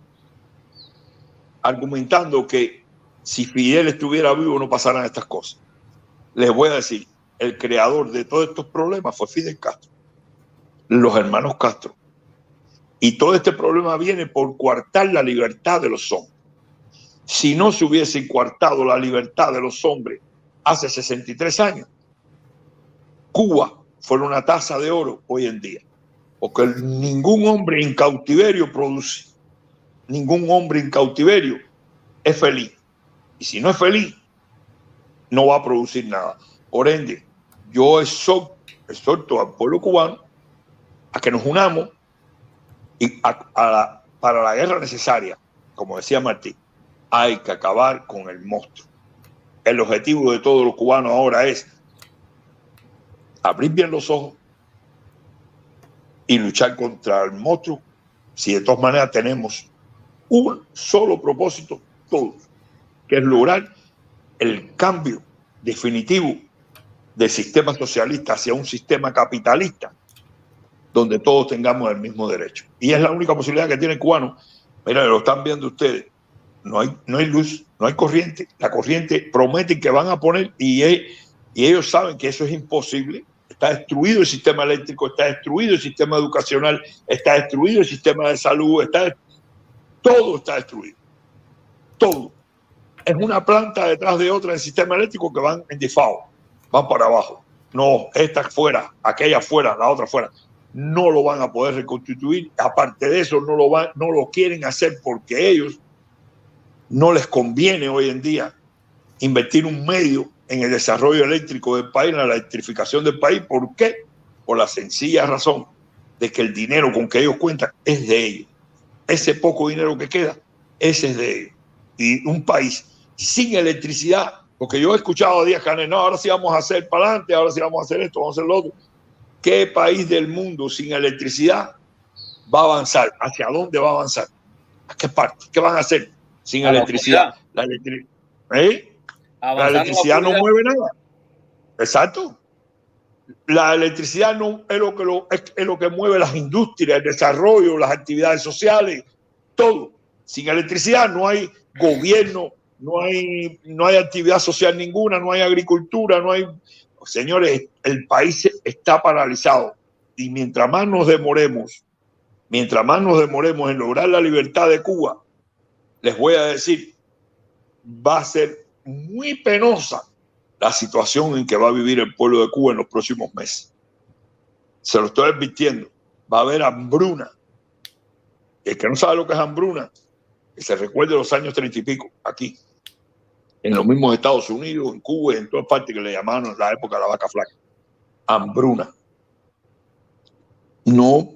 argumentando que si Fidel estuviera vivo no pasaran estas cosas. Les voy a decir, el creador de todos estos problemas fue Fidel Castro, los hermanos Castro. Y todo este problema viene por coartar la libertad de los hombres. Si no se hubiese coartado la libertad de los hombres hace 63 años, Cuba fuera una taza de oro hoy en día. Porque ningún hombre en cautiverio produce. Ningún hombre en cautiverio es feliz. Y si no es feliz, no va a producir nada. Por ende, yo exhorto al pueblo cubano a que nos unamos y para la guerra necesaria, como decía Martí, hay que acabar con el monstruo. El objetivo de todos los cubanos ahora es abrir bien los ojos y luchar contra el monstruo, si de todas maneras tenemos un solo propósito todos, que es lograr el cambio definitivo del sistema socialista hacia un sistema capitalista donde todos tengamos el mismo derecho. Y es la única posibilidad que tiene el cubano. Mira, lo están viendo ustedes. No hay luz, no hay corriente. La corriente prometen que van a poner y ellos saben que eso es imposible. Está destruido el sistema eléctrico, está destruido el sistema educacional, está destruido el sistema de salud, todo está destruido. Todo. Es una planta detrás de otra del sistema eléctrico que van en default, van para abajo. No, esta fuera, aquella fuera, la otra fuera. No lo van a poder reconstituir. Aparte de eso, no lo quieren hacer porque ellos no les conviene hoy en día invertir un medio en el desarrollo eléctrico del país, en la electrificación del país. ¿Por qué? Por la sencilla razón de que el dinero con que ellos cuentan es de ellos. Ese poco dinero que queda, ese es de ellos. Y un país sin electricidad, porque yo he escuchado a Díaz-Canel, no, ahora sí vamos a hacer para adelante, ahora sí vamos a hacer esto, vamos a hacer lo otro. ¿Qué país del mundo sin electricidad va a avanzar? ¿Hacia dónde va a avanzar? ¿A qué parte? ¿Qué van a hacer sin electricidad? La electricidad no mueve nada. Exacto. La electricidad no es lo que mueve las industrias, el desarrollo, las actividades sociales, todo. Sin electricidad no hay gobierno, no hay actividad social ninguna, no hay agricultura, no hay... Señores, el país está paralizado y mientras más nos demoremos en lograr la libertad de Cuba, les voy a decir, va a ser muy penosa la situación en que va a vivir el pueblo de Cuba en los próximos meses. Se lo estoy advirtiendo. Va a haber hambruna. El que no sabe lo que es hambruna, que se recuerde los años 30 y pico, aquí, en los mismos Estados Unidos, en Cuba, en todas partes que le llamaban la época de la vaca flaca. Hambruna. No,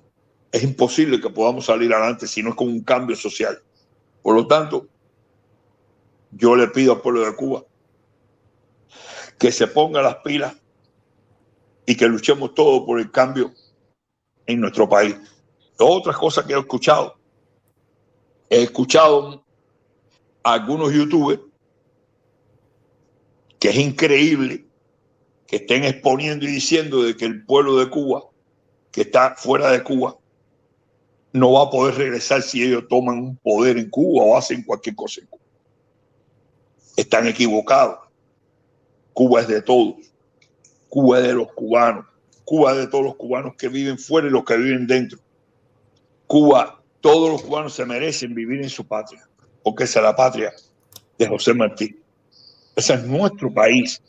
es imposible que podamos salir adelante si no es con un cambio social. Por lo tanto, yo le pido al pueblo de Cuba que se ponga las pilas y que luchemos todos por el cambio en nuestro país. Otras cosas que he escuchado a algunos youtubers que es increíble que estén exponiendo y diciendo de que el pueblo de Cuba, que está fuera de Cuba, no va a poder regresar si ellos toman un poder en Cuba o hacen cualquier cosa en Cuba. Están equivocados. Cuba es de todos. Cuba es de los cubanos. Cuba es de todos los cubanos que viven fuera y los que viven dentro. Cuba, todos los cubanos se merecen vivir en su patria, porque esa es la patria de José Martí. Ese es nuestro país.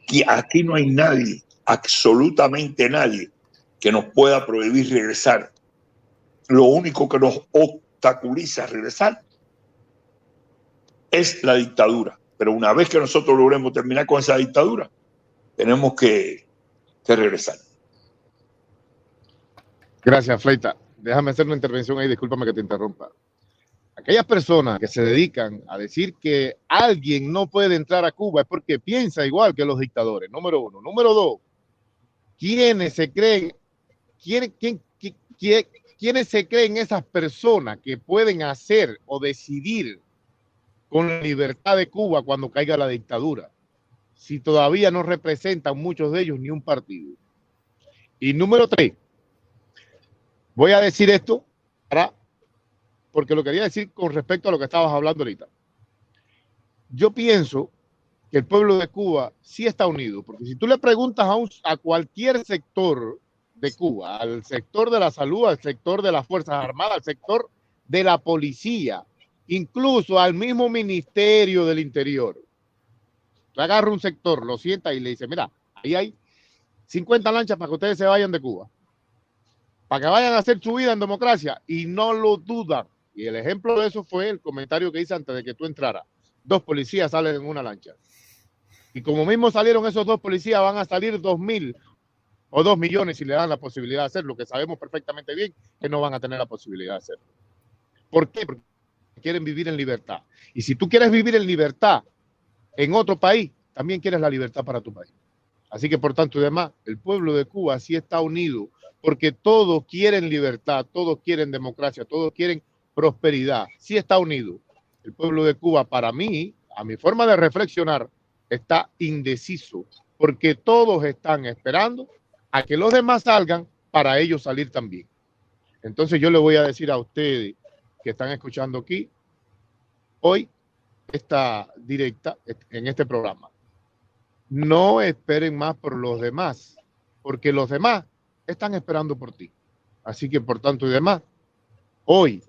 Y aquí no hay nadie, absolutamente nadie, que nos pueda prohibir regresar. Lo único que nos obstaculiza regresar es la dictadura. Pero una vez que nosotros logremos terminar con esa dictadura, tenemos que regresar. Gracias, Fleita. Déjame hacer una intervención ahí, discúlpame que te interrumpa. Aquellas personas que se dedican a decir que alguien no puede entrar a Cuba es porque piensa igual que los dictadores, número uno. Número dos, ¿quiénes se creen esas personas que pueden hacer o decidir con la libertad de Cuba cuando caiga la dictadura? Si todavía no representan muchos de ellos ni un partido. Y número tres, voy a decir esto porque lo quería decir con respecto a lo que estabas hablando ahorita. Yo pienso que el pueblo de Cuba sí está unido, porque si tú le preguntas a cualquier sector de Cuba, al sector de la salud, al sector de las Fuerzas Armadas, al sector de la policía, incluso al mismo Ministerio del Interior, tú agarras un sector, lo sienta y le dice, mira, ahí hay 50 lanchas para que ustedes se vayan de Cuba, para que vayan a hacer su vida en democracia, y no lo dudan. Y el ejemplo de eso fue el comentario que hice antes de que tú entraras. 2 policías salen en una lancha. Y como mismo salieron esos 2 policías, van a salir 2.000 o 2 millones si le dan la posibilidad de hacerlo, que sabemos perfectamente bien que no van a tener la posibilidad de hacerlo. ¿Por qué? Porque quieren vivir en libertad. Y si tú quieres vivir en libertad en otro país, también quieres la libertad para tu país. Así que, por tanto y demás, el pueblo de Cuba sí está unido, porque todos quieren libertad, todos quieren democracia, todos quieren prosperidad. Sí está unido. El pueblo de Cuba, para mí, a mi forma de reflexionar, está indeciso, porque todos están esperando a que los demás salgan para ellos salir también. Entonces yo le voy a decir a ustedes que están escuchando aquí hoy esta directa en este programa, no esperen más por los demás, porque los demás están esperando por ti. Así que, por tanto y demás, hoy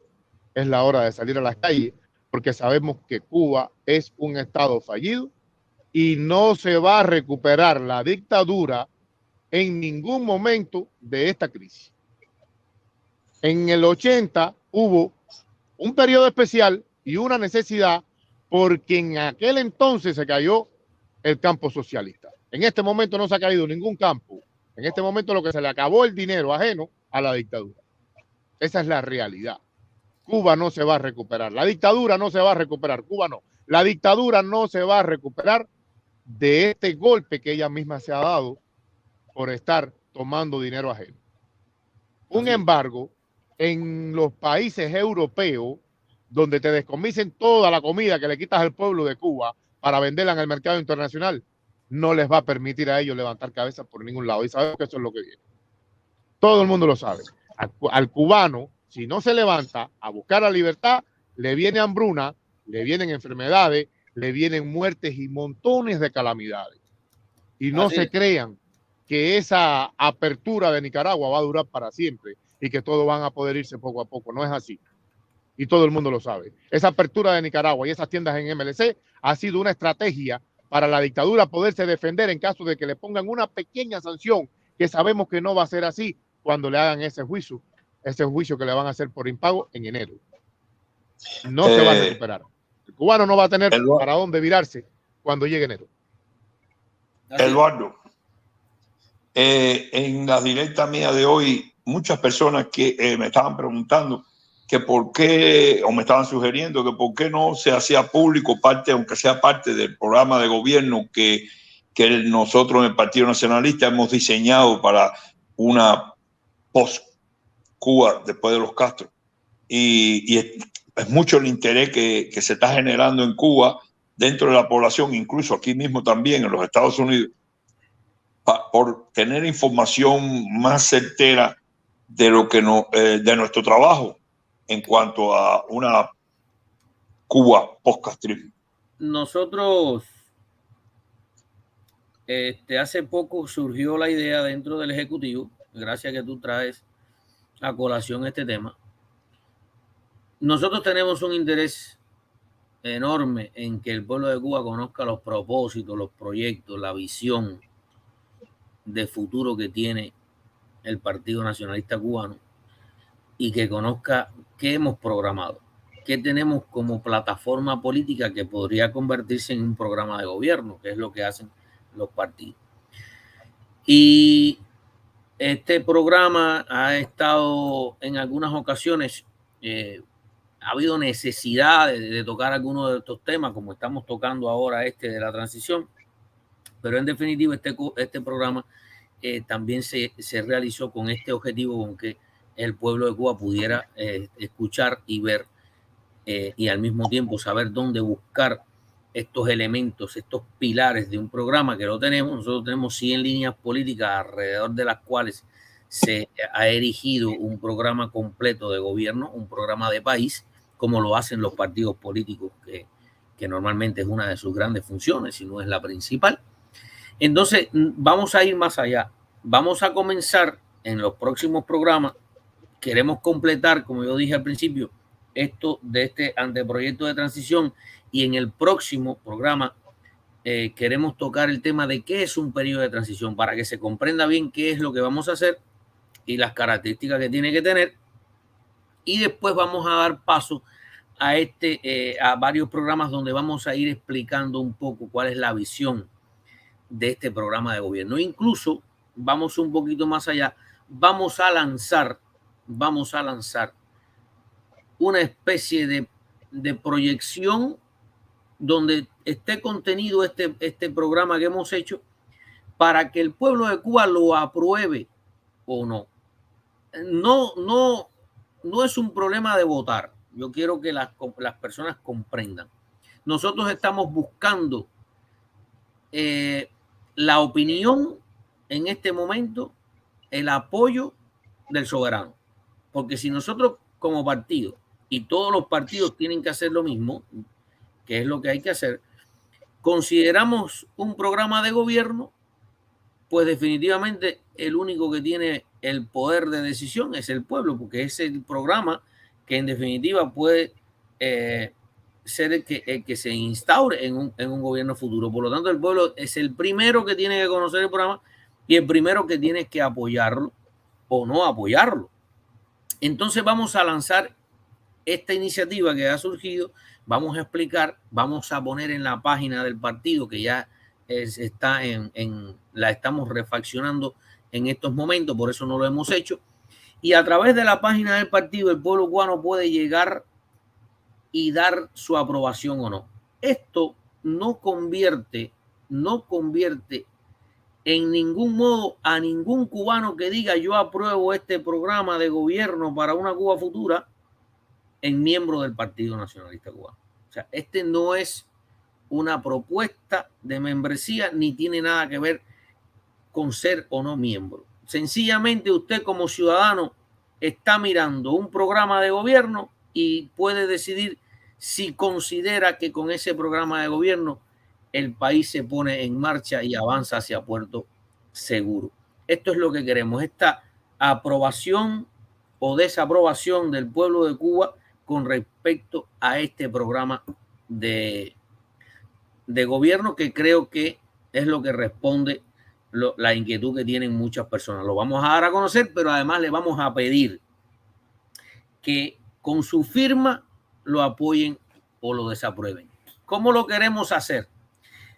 es la hora de salir a las calles, porque sabemos que Cuba es un estado fallido y no se va a recuperar la dictadura en ningún momento de esta crisis. En el 80 hubo un periodo especial y una necesidad porque en aquel entonces se cayó el campo socialista. En este momento no se ha caído ningún campo. En este momento lo que se le acabó el dinero ajeno a la dictadura. Esa es la realidad. Cuba no se va a recuperar. La dictadura no se va a recuperar. Cuba no. La dictadura no se va a recuperar de este golpe que ella misma se ha dado por estar tomando dinero ajeno. Un embargo en los países europeos, donde te descomisen toda la comida que le quitas al pueblo de Cuba para venderla en el mercado internacional, no les va a permitir a ellos levantar cabeza por ningún lado. Y sabemos que eso es lo que viene. Todo el mundo lo sabe. Al cubano, si no se levanta a buscar la libertad, le viene hambruna, le vienen enfermedades, le vienen muertes y montones de calamidades. Y no se crean que esa apertura de Nicaragua va a durar para siempre y que todos van a poder irse poco a poco. No es así. Y todo el mundo lo sabe. Esa apertura de Nicaragua y esas tiendas en MLC ha sido una estrategia para la dictadura poderse defender en caso de que le pongan una pequeña sanción, que sabemos que no va a ser así cuando le hagan ese juicio que le van a hacer por impago en enero. No se va a recuperar. El cubano no va a tener para dónde virarse cuando llegue enero. Eduardo, en la directa mía de hoy, muchas personas que me estaban preguntando que por qué, o me estaban sugiriendo que por qué no se hacía público parte, aunque sea parte del programa de gobierno que nosotros en el Partido Nacionalista hemos diseñado para una post-Cuba después de los Castro. Y es mucho el interés que se está generando en Cuba dentro de la población, incluso aquí mismo también en los Estados Unidos, por tener información más certera de lo que de nuestro trabajo en cuanto a una Cuba post-castrismo. Nosotros hace poco surgió la idea dentro del Ejecutivo, gracias a que tú traes a colación este tema. Nosotros tenemos un interés enorme en que el pueblo de Cuba conozca los propósitos, los proyectos, la visión de futuro que tiene el Partido Nacionalista Cubano y que conozca qué hemos programado, qué tenemos como plataforma política que podría convertirse en un programa de gobierno, que es lo que hacen los partidos. Y este programa ha estado en algunas ocasiones, ha habido necesidad de tocar algunos de estos temas, como estamos tocando ahora de la transición, pero en definitiva este programa también se realizó con este objetivo, con que el pueblo de Cuba pudiera escuchar y ver y al mismo tiempo saber dónde buscar estos elementos, estos pilares de un programa que lo tenemos. Nosotros tenemos 100 líneas políticas alrededor de las cuales se ha erigido un programa completo de gobierno, un programa de país, como lo hacen los partidos políticos, que normalmente es una de sus grandes funciones, si no es la principal. Entonces, vamos a ir más allá. Vamos a comenzar en los próximos programas. Queremos completar, como yo dije al principio, esto de este anteproyecto de transición, y en el próximo programa queremos tocar el tema de qué es un periodo de transición, para que se comprenda bien qué es lo que vamos a hacer y las características que tiene que tener. Y después vamos a dar paso a a varios programas donde vamos a ir explicando un poco cuál es la visión de este programa de gobierno. Incluso vamos un poquito más allá, vamos a lanzar una especie de proyección donde esté contenido este programa que hemos hecho, para que el pueblo de Cuba lo apruebe o no. No es un problema de votar. Yo quiero que las personas comprendan. Nosotros estamos buscando la opinión en este momento, el apoyo del soberano. Porque si nosotros como partido, y todos los partidos tienen que hacer lo mismo, que es lo que hay que hacer, consideramos un programa de gobierno, pues definitivamente el único que tiene el poder de decisión es el pueblo, porque es el programa que en definitiva puede ser el que se instaure en un gobierno futuro. Por lo tanto, el pueblo es el primero que tiene que conocer el programa y el primero que tiene que apoyarlo o no apoyarlo. Entonces vamos a lanzar esta iniciativa que ha surgido, vamos a explicar, vamos a poner en la página del partido, que ya está la estamos refaccionando en estos momentos, por eso no lo hemos hecho, y a través de la página del partido el pueblo cubano puede llegar y dar su aprobación o no. Esto no convierte en ningún modo a ningún cubano que diga yo apruebo este programa de gobierno para una Cuba futura en miembro del Partido Nacionalista Cubano. O sea, este no es una propuesta de membresía ni tiene nada que ver con ser o no miembro. Sencillamente usted como ciudadano está mirando un programa de gobierno y puede decidir si considera que con ese programa de gobierno el país se pone en marcha y avanza hacia puerto seguro. Esto es lo que queremos, esta aprobación o desaprobación del pueblo de Cuba con respecto a este programa de gobierno, que creo que es lo que responde la inquietud que tienen muchas personas. Lo vamos a dar a conocer, pero además le vamos a pedir que con su firma lo apoyen o lo desaprueben. ¿Cómo lo queremos hacer?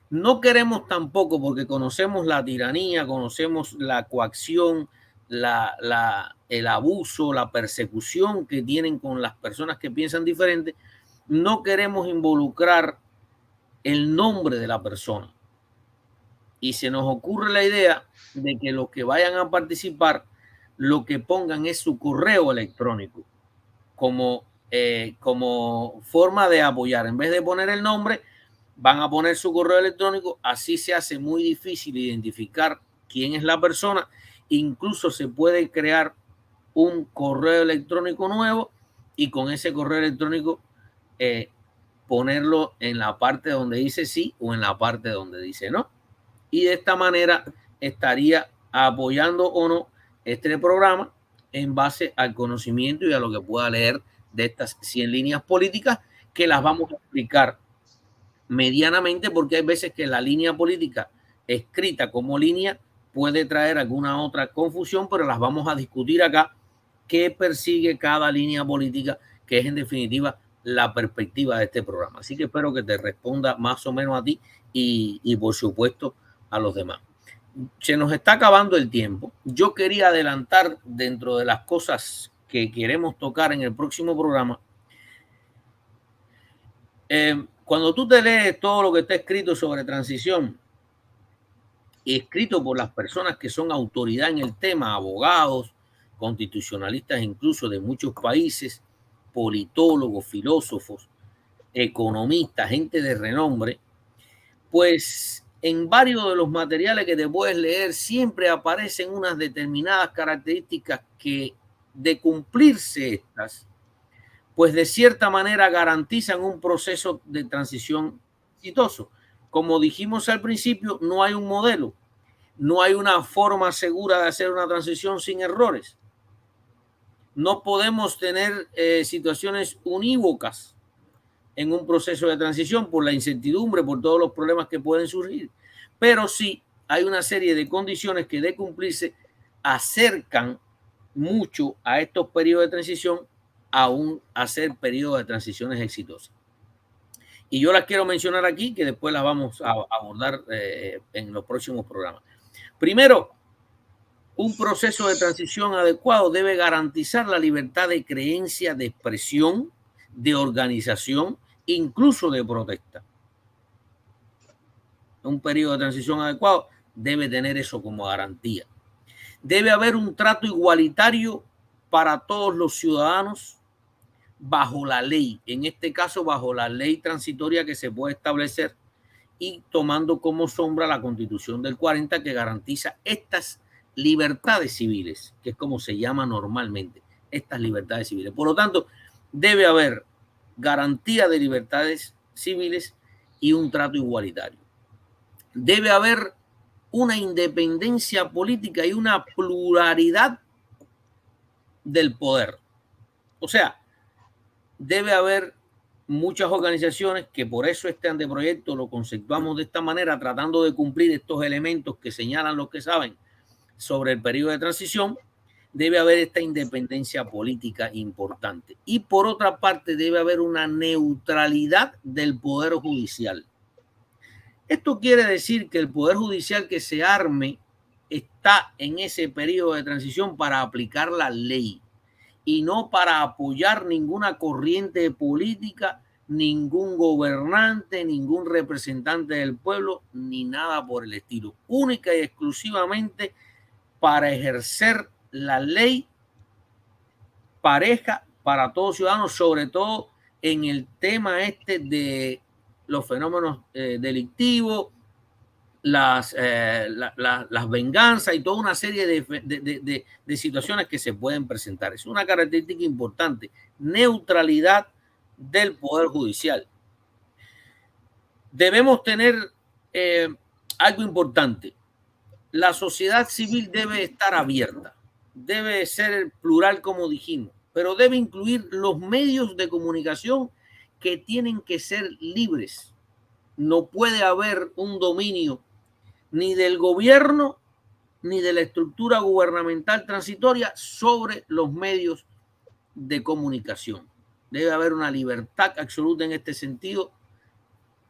No queremos tampoco, porque conocemos la tiranía, conocemos la coacción, el abuso, la persecución que tienen con las personas que piensan diferente. No queremos involucrar el nombre de la persona. Y se nos ocurre la idea de que los que vayan a participar, lo que pongan es su correo electrónico como forma de apoyar. En vez de poner el nombre, van a poner su correo electrónico. Así se hace muy difícil identificar quién es la persona. Incluso se puede crear un correo electrónico nuevo y con ese correo electrónico ponerlo en la parte donde dice sí o en la parte donde dice no. y de esta manera estaría apoyando o no este programa en base al conocimiento y a lo que pueda leer de estas 100 líneas políticas, que las vamos a explicar medianamente, porque hay veces que la línea política escrita como línea puede traer alguna otra confusión, pero las vamos a discutir acá, qué persigue cada línea política, que es en definitiva la perspectiva de este programa. Así que espero que te responda más o menos a ti y por supuesto a los demás. Se nos está acabando el tiempo. Yo quería adelantar dentro de las cosas que queremos tocar en el próximo programa. Cuando tú te lees todo lo que está escrito sobre transición, escrito por las personas que son autoridad en el tema, abogados, constitucionalistas incluso de muchos países, politólogos, filósofos, economistas, gente de renombre, pues en varios de los materiales que te puedes leer siempre aparecen unas determinadas características que, de cumplirse estas, pues de cierta manera garantizan un proceso de transición exitoso. Como dijimos al principio, no hay un modelo, no hay una forma segura de hacer una transición sin errores. No podemos tener situaciones unívocas en un proceso de transición por la incertidumbre, por todos los problemas que pueden surgir. Pero sí hay una serie de condiciones que, de cumplirse, acercan mucho a estos periodos de transición aún a ser periodos de transiciones exitosas. Y yo las quiero mencionar aquí, que después las vamos a abordar en los próximos programas. Primero, un proceso de transición adecuado debe garantizar la libertad de creencia, de expresión, de organización, incluso de protesta. Un periodo de transición adecuado debe tener eso como garantía. Debe haber un trato igualitario para todos los ciudadanos bajo la ley, en este caso bajo la ley transitoria que se puede establecer y tomando como sombra la Constitución del 40, que garantiza estas libertades civiles, que es como se llama normalmente, estas libertades civiles. Por lo tanto, debe haber garantía de libertades civiles y un trato igualitario. Debe haber una independencia política y una pluralidad del poder. O sea, debe haber muchas organizaciones, que por eso este anteproyecto lo conceptuamos de esta manera, tratando de cumplir estos elementos que señalan los que saben sobre el periodo de transición. Debe haber esta independencia política importante. Y por otra parte, debe haber una neutralidad del Poder Judicial. Esto quiere decir que el Poder Judicial que se arme está en ese periodo de transición para aplicar la ley y no para apoyar ninguna corriente política, ningún gobernante, ningún representante del pueblo, ni nada por el estilo. Única y exclusivamente para ejercer la ley pareja para todos ciudadanos, sobre todo en el tema este de los fenómenos delictivos, las venganzas y toda una serie de situaciones que se pueden presentar. Es una característica importante, neutralidad del Poder Judicial. Debemos tener algo importante. La sociedad civil debe estar abierta, debe ser plural, como dijimos, pero debe incluir los medios de comunicación, que tienen que ser libres. No puede haber un dominio ni del gobierno ni de la estructura gubernamental transitoria sobre los medios de comunicación. Debe haber una libertad absoluta en este sentido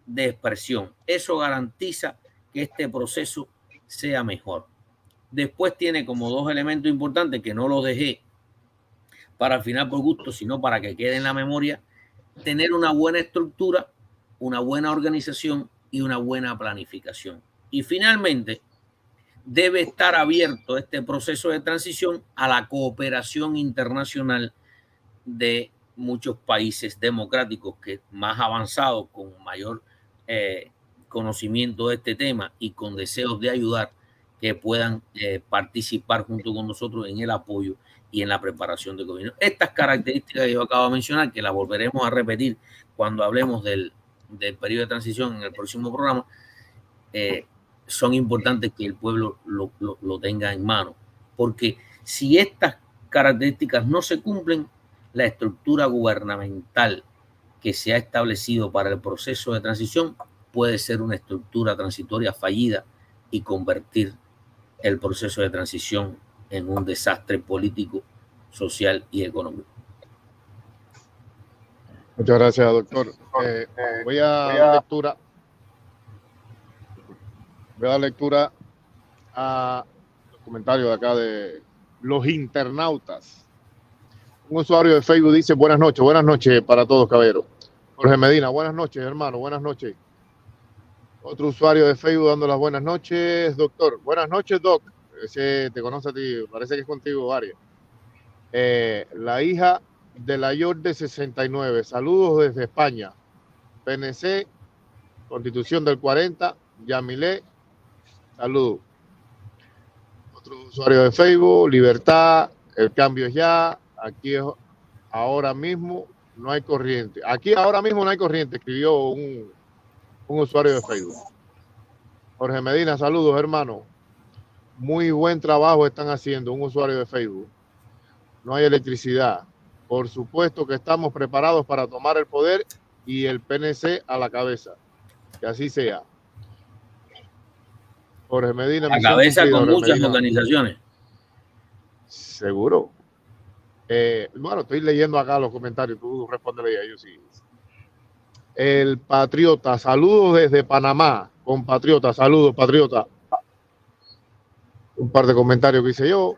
de expresión. Eso garantiza que este proceso sea mejor. Después tiene como dos elementos importantes, que no los dejé para el final por gusto, sino para que quede en la memoria: tener una buena estructura, una buena organización y una buena planificación. Y finalmente, debe estar abierto este proceso de transición a la cooperación internacional de muchos países democráticos que más avanzados, con mayor conocimiento de este tema y con deseos de ayudar, que puedan participar junto con nosotros en el apoyo y en la preparación del gobierno. Estas características que yo acabo de mencionar, que las volveremos a repetir cuando hablemos del periodo de transición en el próximo programa, son importantes que el pueblo lo tenga en mano, porque si estas características no se cumplen, la estructura gubernamental que se ha establecido para el proceso de transición puede ser una estructura transitoria fallida y convertir el proceso de transición en un desastre político, social y económico. Muchas gracias, doctor. Voy a dar lectura. Voy a dar lectura a los comentarios de acá de los internautas. Un usuario de Facebook dice: buenas noches para todos, caballeros. Jorge Medina, buenas noches, hermano, buenas noches. Otro usuario de Facebook dando las buenas noches, doctor. Buenas noches, doc. Ese te conoce a ti, parece que es contigo, Arias. La hija de la York de 69. Saludos desde España. PNC, Constitución del 40, Yamilé. Saludos. Otro usuario de Facebook, Libertad, el cambio es ya. Aquí ahora mismo no hay corriente. Aquí ahora mismo no hay corriente, escribió un usuario de Facebook. Jorge Medina, saludos, hermano. Muy buen trabajo están haciendo, un usuario de Facebook. No hay electricidad. Por supuesto que estamos preparados para tomar el poder y el PNC a la cabeza. Que así sea. Jorge Medina. A la cabeza con muchas organizaciones. Seguro. Bueno, estoy leyendo acá los comentarios. Tú respóndele a ellos. Sí. El Patriota, saludos desde Panamá. Compatriota, saludos, Patriota. Un par de comentarios que hice yo.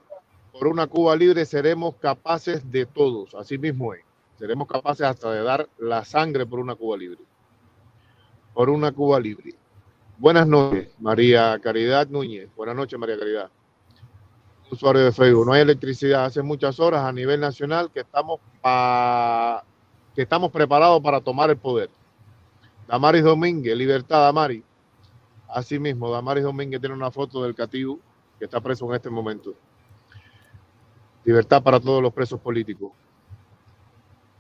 Por una Cuba libre seremos capaces de todos. Así mismo es. Seremos capaces hasta de dar la sangre por una Cuba libre. Por una Cuba libre. Buenas noches, María Caridad Núñez. Buenas noches, María Caridad. Usuario de Facebook. No hay electricidad hace muchas horas a nivel nacional que estamos preparados para tomar el poder. Damaris Domínguez, libertad, Damaris. Así mismo, Damaris Domínguez tiene una foto del Cativo que está preso en este momento. Libertad para todos los presos políticos.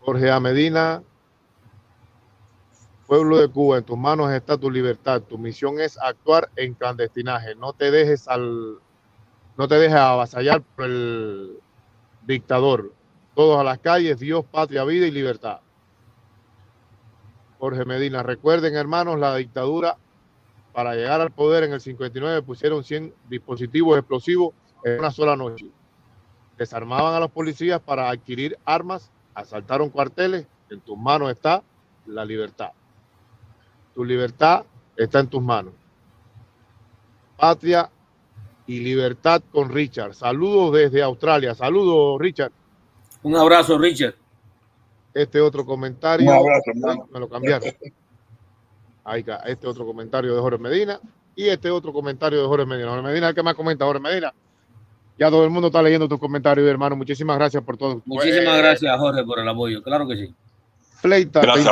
Jorge A. Medina. Pueblo de Cuba, en tus manos está tu libertad. Tu misión es actuar en clandestinaje. No te dejes avasallar por el dictador. Todos a las calles, Dios, patria, vida y libertad. Jorge Medina, recuerden, hermanos, la dictadura, para llegar al poder en el 59 pusieron 100 dispositivos explosivos en una sola noche. Desarmaban a los policías para adquirir armas, asaltaron cuarteles. En tus manos está la libertad. Tu libertad está en tus manos. Patria y libertad con Richard. Saludos desde Australia. Saludos, Richard. Un abrazo, Richard. Este otro comentario. Un abrazo, hermano. Me lo cambiaron. Ahí está. Este otro comentario de Jorge Medina. Y este otro comentario de Jorge Medina. Jorge Medina, el que más comenta, Jorge Medina. Ya todo el mundo está leyendo tus comentarios, hermano. Muchísimas gracias por todo. Muchísimas gracias, Jorge, por el apoyo. Claro que sí. Fleita, Gracias,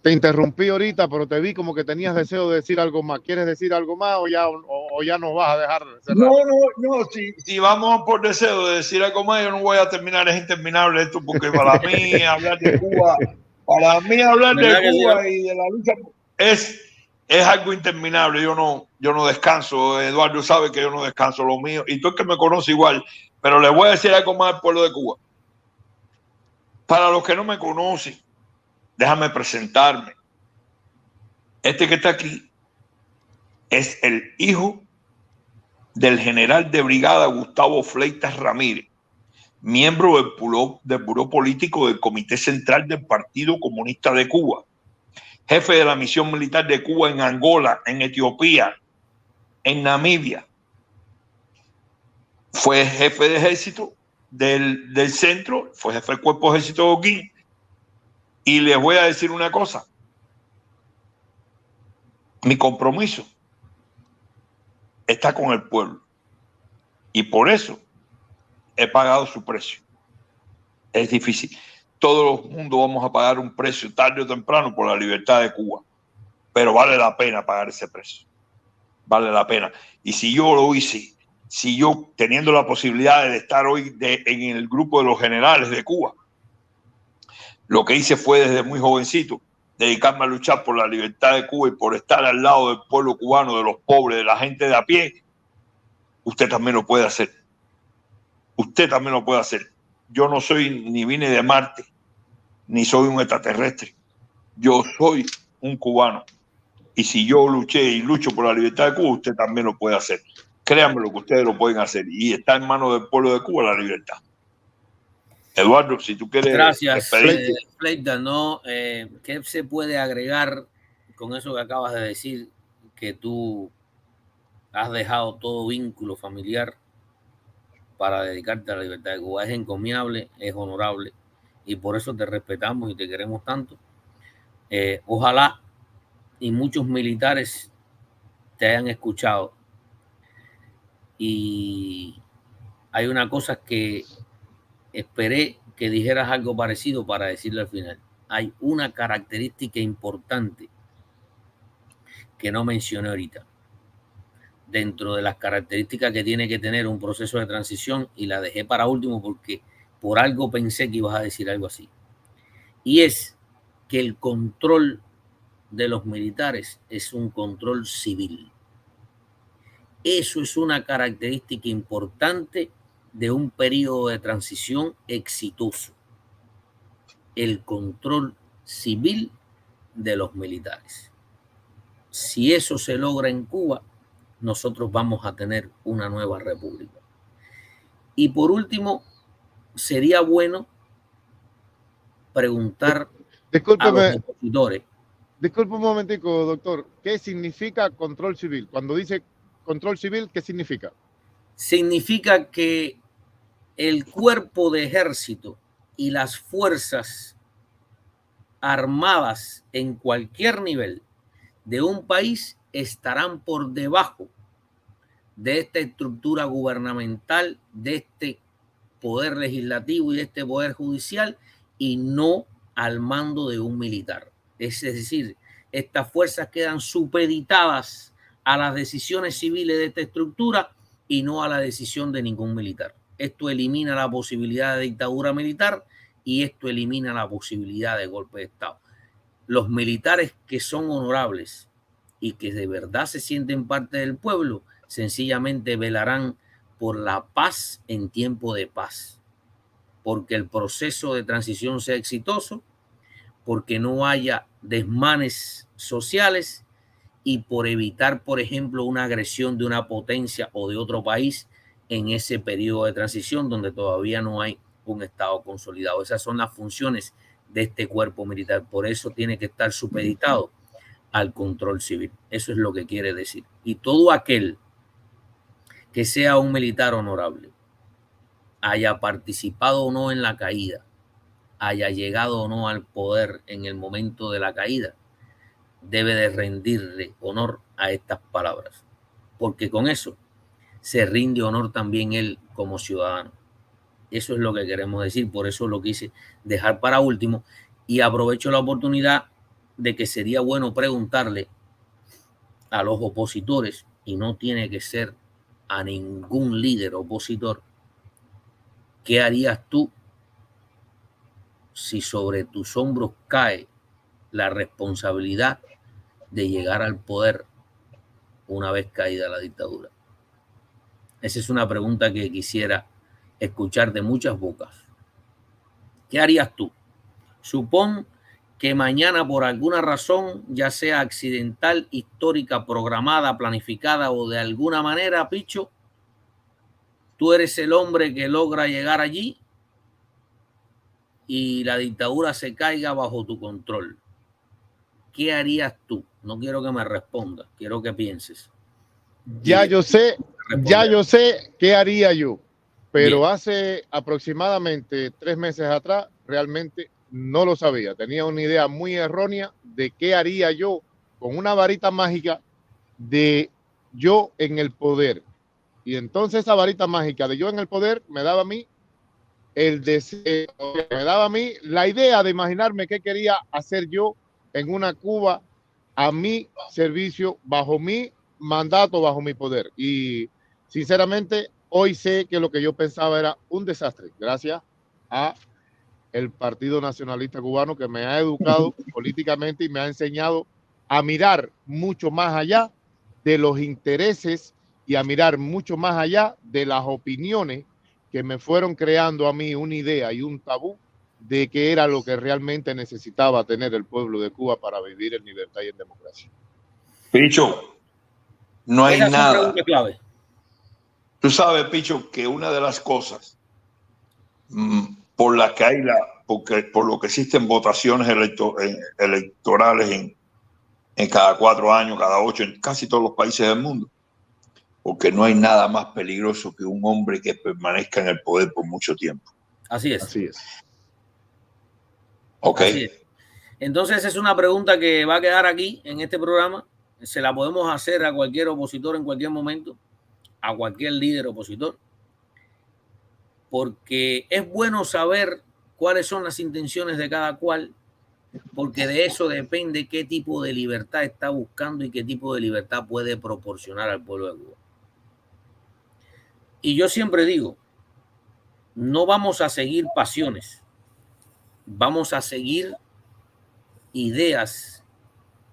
te interrumpí ahorita, pero te vi como que tenías deseo de decir algo más. ¿Quieres decir algo más o ya nos vas a dejar cerrar? No, si vamos por deseo de decir algo más, yo no voy a terminar, es interminable esto, porque para mí hablar de Cuba, y de la lucha es algo interminable. Yo no descanso. Eduardo sabe que yo no descanso lo mío, y tú es que me conoce igual, pero le voy a decir algo más al pueblo de Cuba. Para los que no me conocen, déjame presentarme. Este que está aquí es el hijo del general de brigada Gustavo Fleitas Ramírez, miembro del buró político del Comité Central del Partido Comunista de Cuba, jefe de la misión militar de Cuba en Angola, en Etiopía, en Namibia. Fue jefe de ejército del centro, fue jefe del cuerpo de ejército de Oquín. Y les voy a decir una cosa. Mi compromiso está con el pueblo. Y por eso he pagado su precio. Es difícil. Todo el mundo vamos a pagar un precio tarde o temprano por la libertad de Cuba. Pero vale la pena pagar ese precio. Vale la pena. Y si yo lo hice, si yo teniendo la posibilidad de estar hoy en el grupo de los generales de Cuba, lo que hice fue desde muy jovencito dedicarme a luchar por la libertad de Cuba y por estar al lado del pueblo cubano, de los pobres, de la gente de a pie, usted también lo puede hacer. Usted también lo puede hacer. Yo no soy, ni vine de Marte, ni soy un extraterrestre. Yo soy un cubano. Y si yo luché y lucho por la libertad de Cuba, usted también lo puede hacer. Créanme lo que ustedes lo pueden hacer. Y está en manos del pueblo de Cuba la libertad. Eduardo, si tú quieres... Gracias, Fleita. ¿No? ¿Qué se puede agregar con eso que acabas de decir? Que tú has dejado todo vínculo familiar para dedicarte a la libertad de Cuba. Es encomiable, es honorable, y por eso te respetamos y te queremos tanto. Ojalá y muchos militares te hayan escuchado. Y hay una cosa que esperé que dijeras algo parecido para decirle al final. Hay una característica importante que no mencioné ahorita, dentro de las características que tiene que tener un proceso de transición, y la dejé para último porque por algo pensé que ibas a decir algo así. Y es que el control de los militares es un control civil. Eso es una característica importante de un periodo de transición exitoso. El control civil de los militares. Si eso se logra en Cuba, nosotros vamos a tener una nueva república. Y por último, sería bueno preguntar a los opositores. Disculpe un momentico, doctor. ¿Qué significa control civil? Cuando dice control civil, ¿qué significa? Significa que el cuerpo de ejército y las fuerzas armadas en cualquier nivel de un país estarán por debajo de esta estructura gubernamental, de este poder legislativo y de este poder judicial, y no al mando de un militar. Es decir, estas fuerzas quedan supeditadas a las decisiones civiles de esta estructura y no a la decisión de ningún militar. Esto elimina la posibilidad de dictadura militar y esto elimina la posibilidad de golpe de Estado. Los militares que son honorables y que de verdad se sienten parte del pueblo, sencillamente velarán por la paz en tiempo de paz, porque el proceso de transición sea exitoso, porque no haya desmanes sociales y por evitar, por ejemplo, una agresión de una potencia o de otro país en ese periodo de transición donde todavía no hay un Estado consolidado. Esas son las funciones de este cuerpo militar. Por eso tiene que estar supeditado al control civil. Eso es lo que quiere decir. Y todo aquel que sea un militar honorable, haya participado o no en la caída, haya llegado o no al poder en el momento de la caída, debe de rendirle honor a estas palabras, porque con eso se rinde honor también él como ciudadano. Eso es lo que queremos decir, por eso lo quise dejar para último, y aprovecho la oportunidad de que sería bueno preguntarle a los opositores, y no tiene que ser a ningún líder opositor, ¿qué harías tú si sobre tus hombros cae la responsabilidad de llegar al poder una vez caída la dictadura? Esa es una pregunta que quisiera escuchar de muchas bocas. ¿Qué harías tú? Supón que mañana, por alguna razón, ya sea accidental, histórica, programada, planificada o de alguna manera, Picho, tú eres el hombre que logra llegar allí y la dictadura se caiga bajo tu control. ¿Qué harías tú? No quiero que me respondas, quiero que pienses. Ya yo sé qué haría yo, pero bien, hace aproximadamente 3 meses atrás realmente no lo sabía. Tenía una idea muy errónea de qué haría yo con una varita mágica de yo en el poder. Y entonces esa varita mágica de yo en el poder me daba a mí el deseo, me daba a mí la idea de imaginarme qué quería hacer yo en una Cuba a mi servicio, bajo mi mandato, bajo mi poder. Y sinceramente hoy sé que lo que yo pensaba era un desastre, gracias a el Partido Nacionalista Cubano, que me ha educado políticamente y me ha enseñado a mirar mucho más allá de los intereses y a mirar mucho más allá de las opiniones que me fueron creando a mí una idea y un tabú de qué era lo que realmente necesitaba tener el pueblo de Cuba para vivir en libertad y en democracia. Picho, no hay Esa es una nada. pregunta clave. Tú sabes, Picho, que una de las cosas por la que hay por lo que existen votaciones electorales en cada 4 años, cada 8, en casi todos los países del mundo, porque no hay nada más peligroso que un hombre que permanezca en el poder por mucho tiempo. Así es. Así es. Ok. Así es. Entonces es una pregunta que va a quedar aquí en este programa. Se la podemos hacer a cualquier opositor en cualquier momento, a cualquier líder opositor, porque es bueno saber cuáles son las intenciones de cada cual, porque de eso depende qué tipo de libertad está buscando y qué tipo de libertad puede proporcionar al pueblo de Cuba. Y yo siempre digo, no vamos a seguir pasiones, vamos a seguir ideas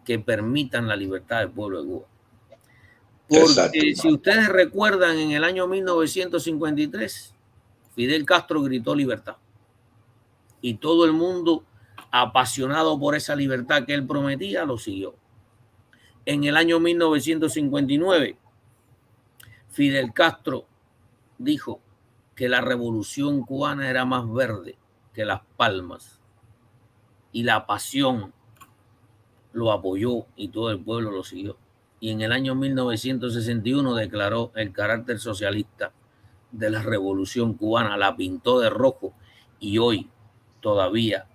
que permitan la libertad del pueblo de Cuba. Porque Exacto. si ustedes recuerdan, en el año 1953, Fidel Castro gritó libertad. Y todo el mundo, apasionado por esa libertad que él prometía, lo siguió. En el año 1959, Fidel Castro dijo que la revolución cubana era más verde que las palmas. Y la pasión lo apoyó y todo el pueblo lo siguió. Y en el año 1961 declaró el carácter socialista de la revolución cubana, la pintó de rojo y hoy todavía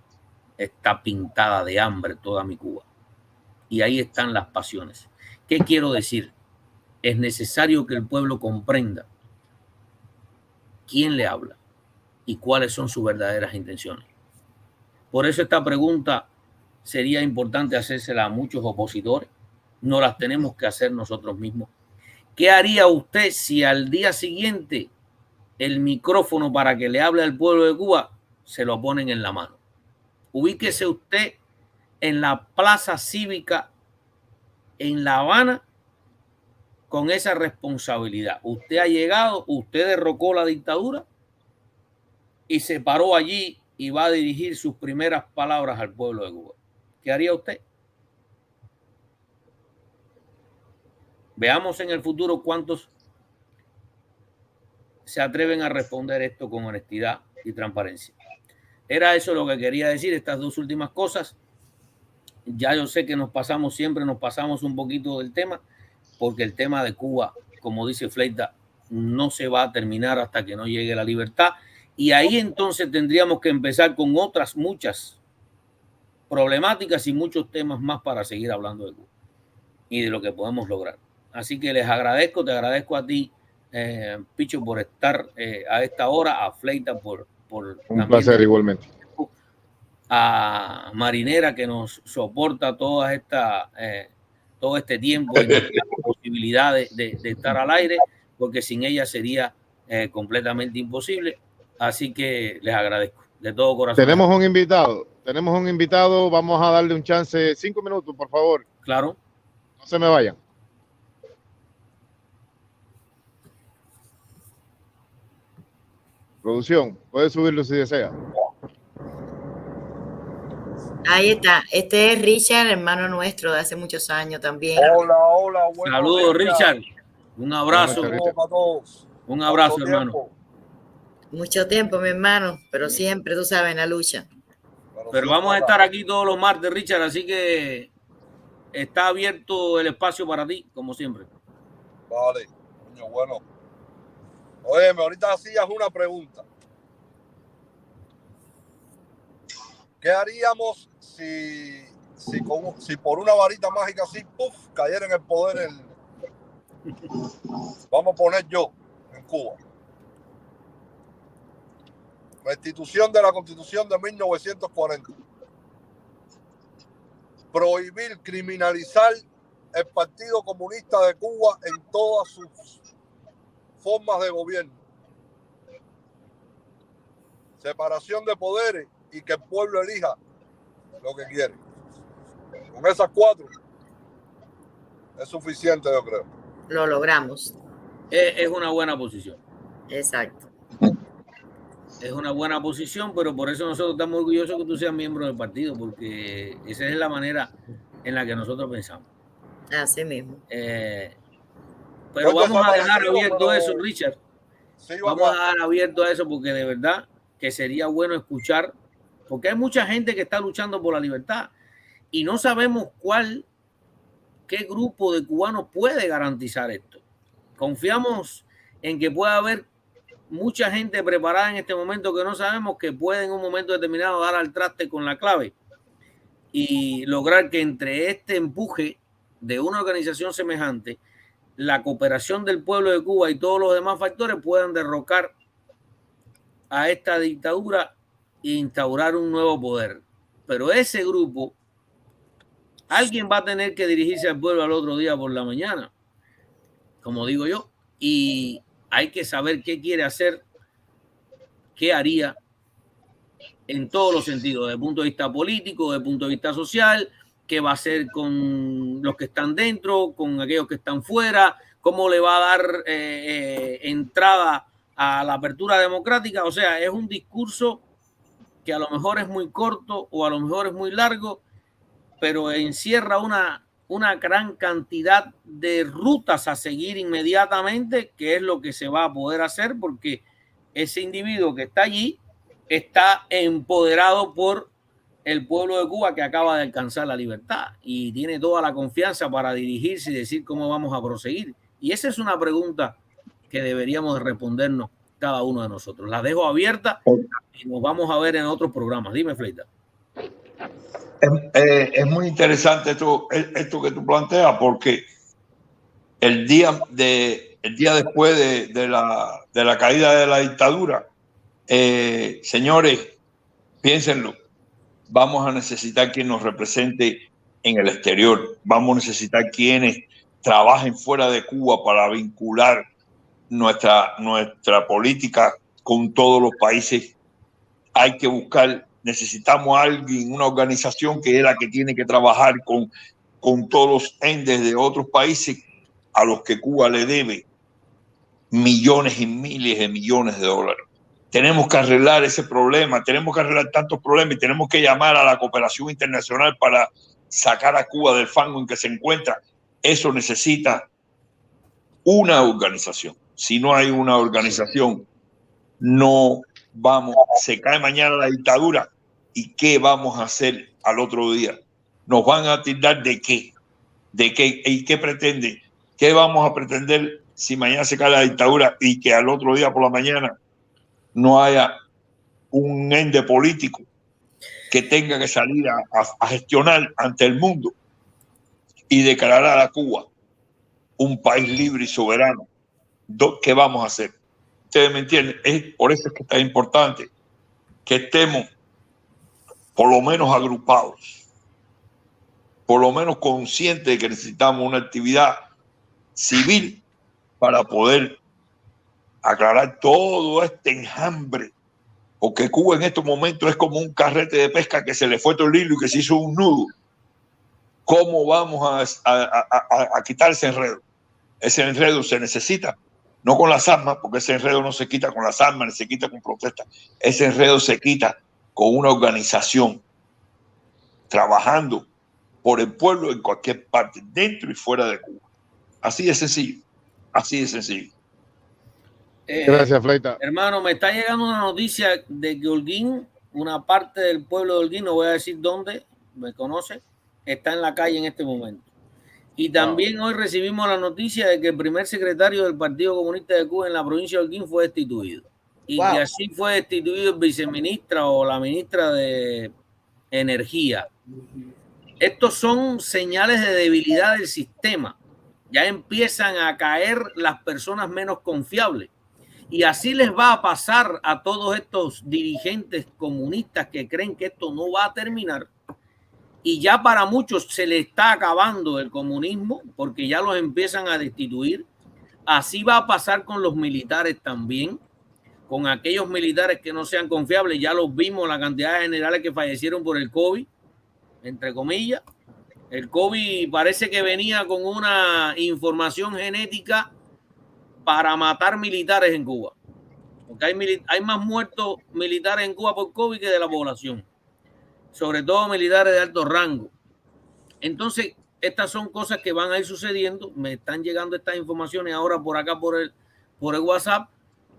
está pintada de hambre toda mi Cuba. Y ahí están las pasiones. ¿Qué quiero decir? Es necesario que el pueblo comprenda quién le habla y cuáles son sus verdaderas intenciones. Por eso esta pregunta sería importante hacérsela a muchos opositores. No las tenemos que hacer nosotros mismos. ¿Qué haría usted si al día siguiente el micrófono para que le hable al pueblo de Cuba se lo ponen en la mano? Ubíquese usted en la plaza cívica en La Habana con esa responsabilidad. Usted ha llegado, usted derrocó la dictadura y se paró allí y va a dirigir sus primeras palabras al pueblo de Cuba. ¿Qué haría usted? Veamos en el futuro cuántos se atreven a responder esto con honestidad y transparencia. Era eso lo que quería decir, estas dos últimas cosas. Ya yo sé que siempre nos pasamos un poquito del tema, porque el tema de Cuba, como dice Fleita, no se va a terminar hasta que no llegue la libertad. Y ahí entonces tendríamos que empezar con otras muchas problemáticas y muchos temas más para seguir hablando de Cuba y de lo que podemos lograr. Así que les agradezco, te agradezco a ti, Picho, por estar a esta hora, a Fleita por un placer igualmente. A Marinera, que nos soporta todo este tiempo y nos da la posibilidad de estar al aire, porque sin ella sería completamente imposible. Así que les agradezco de todo corazón. Tenemos un invitado, vamos a darle un chance, 5 minutos, por favor. Claro. No se me vayan. Producción, puede subirlo si desea. Ahí está. Este es Richard, hermano nuestro de hace muchos años también. Hola, hola. Saludos, Richard. Un abrazo. Saludos para todos. Un abrazo, hermano. Mucho tiempo, mi hermano, pero siempre, tú sabes, en la lucha. Pero vamos a estar aquí todos los martes, Richard, así que está abierto el espacio para ti, como siempre. Vale, coño, bueno. Oye, ahorita hacías una pregunta. ¿Qué haríamos si por una varita mágica así, puff, cayera en el poder vamos a poner yo, en Cuba? Restitución de la Constitución de 1940. Prohibir, criminalizar el Partido Comunista de Cuba en todas sus formas de gobierno. Separación de poderes y que el pueblo elija lo que quiere. Con esas 4 es suficiente, yo creo. Lo logramos. Es una buena posición. Exacto. Es una buena posición, pero por eso nosotros estamos orgullosos que tú seas miembro del partido, porque esa es la manera en la que nosotros pensamos. Así mismo. Pero vamos a dejar abierto eso, Richard. Sí, vamos a dejar abierto a eso porque de verdad que sería bueno escuchar, porque hay mucha gente que está luchando por la libertad y no sabemos qué grupo de cubanos puede garantizar esto. Confiamos en que pueda haber mucha gente preparada en este momento que no sabemos que puede en un momento determinado dar al traste con la clave y lograr que entre este empuje de una organización semejante, la cooperación del pueblo de Cuba y todos los demás factores puedan derrocar a esta dictadura e instaurar un nuevo poder. Pero ese grupo, alguien va a tener que dirigirse al pueblo al otro día por la mañana, como digo yo, y hay que saber qué quiere hacer, qué haría en todos los sentidos, desde el punto de vista político, desde el punto de vista social, qué va a hacer con los que están dentro, con aquellos que están fuera, cómo le va a dar entrada a la apertura democrática. O sea, es un discurso que a lo mejor es muy corto o a lo mejor es muy largo, pero encierra una gran cantidad de rutas a seguir inmediatamente, que es lo que se va a poder hacer, porque ese individuo que está allí está empoderado por el pueblo de Cuba que acaba de alcanzar la libertad y tiene toda la confianza para dirigirse y decir cómo vamos a proseguir. Y esa es una pregunta que deberíamos respondernos cada uno de nosotros. La dejo abierta y nos vamos a ver en otros programas. Dime, Fleita. Es muy interesante esto que tú planteas, porque el día después de la caída de la dictadura, señores, piénsenlo, vamos a necesitar quien nos represente en el exterior, vamos a necesitar quienes trabajen fuera de Cuba para vincular nuestra política con todos los países. Hay que buscar, necesitamos a alguien, una organización que es la que tiene que trabajar con todos los endes de otros países a los que Cuba le debe millones y miles de millones de dólares. Tenemos que arreglar ese problema, tenemos que arreglar tantos problemas y tenemos que llamar a la cooperación internacional para sacar a Cuba del fango en que se encuentra. Eso necesita una organización. Si no hay una organización, no vamos, se cae mañana la dictadura y ¿qué vamos a hacer al otro día? ¿Nos van a tildar de qué? ¿De qué? ¿Y qué pretende? ¿Qué vamos a pretender si mañana se cae la dictadura y que al otro día por la mañana no haya un ente político que tenga que salir a gestionar ante el mundo y declarar a Cuba un país libre y soberano? ¿Qué vamos a hacer? Ustedes me entienden, por eso es que es importante que estemos por lo menos agrupados, por lo menos conscientes de que necesitamos una actividad civil para poder aclarar todo este enjambre, porque Cuba en estos momentos es como un carrete de pesca que se le fue todo el hilo y que se hizo un nudo. ¿Cómo vamos a quitar ese enredo? Ese enredo se necesita, no con las armas, porque ese enredo no se quita con las armas, ni se quita con protestas. Ese enredo se quita con una organización trabajando por el pueblo en cualquier parte, dentro y fuera de Cuba. Así de sencillo, así de sencillo. Gracias, Fleita. Hermano, me está llegando una noticia de que Holguín, una parte del pueblo de Holguín, no voy a decir dónde, me conoce, está en la calle en este momento. Y también hoy recibimos la noticia de que el primer secretario del Partido Comunista de Cuba en la provincia de Holguín fue destituido. Y que así fue destituido el viceministra o la ministra de Energía. Estos son señales de debilidad del sistema. Ya empiezan a caer las personas menos confiables. Y así les va a pasar a todos estos dirigentes comunistas que creen que esto no va a terminar. Y ya para muchos se le está acabando el comunismo porque ya los empiezan a destituir. Así va a pasar con los militares también, con aquellos militares que no sean confiables. Ya los vimos, la cantidad de generales que fallecieron por el COVID, entre comillas. El COVID parece que venía con una información genética para matar militares en Cuba. Porque hay más muertos militares en Cuba por COVID que de la población. Sobre todo militares de alto rango. Entonces, estas son cosas que van a ir sucediendo. Me están llegando estas informaciones ahora por acá por el WhatsApp.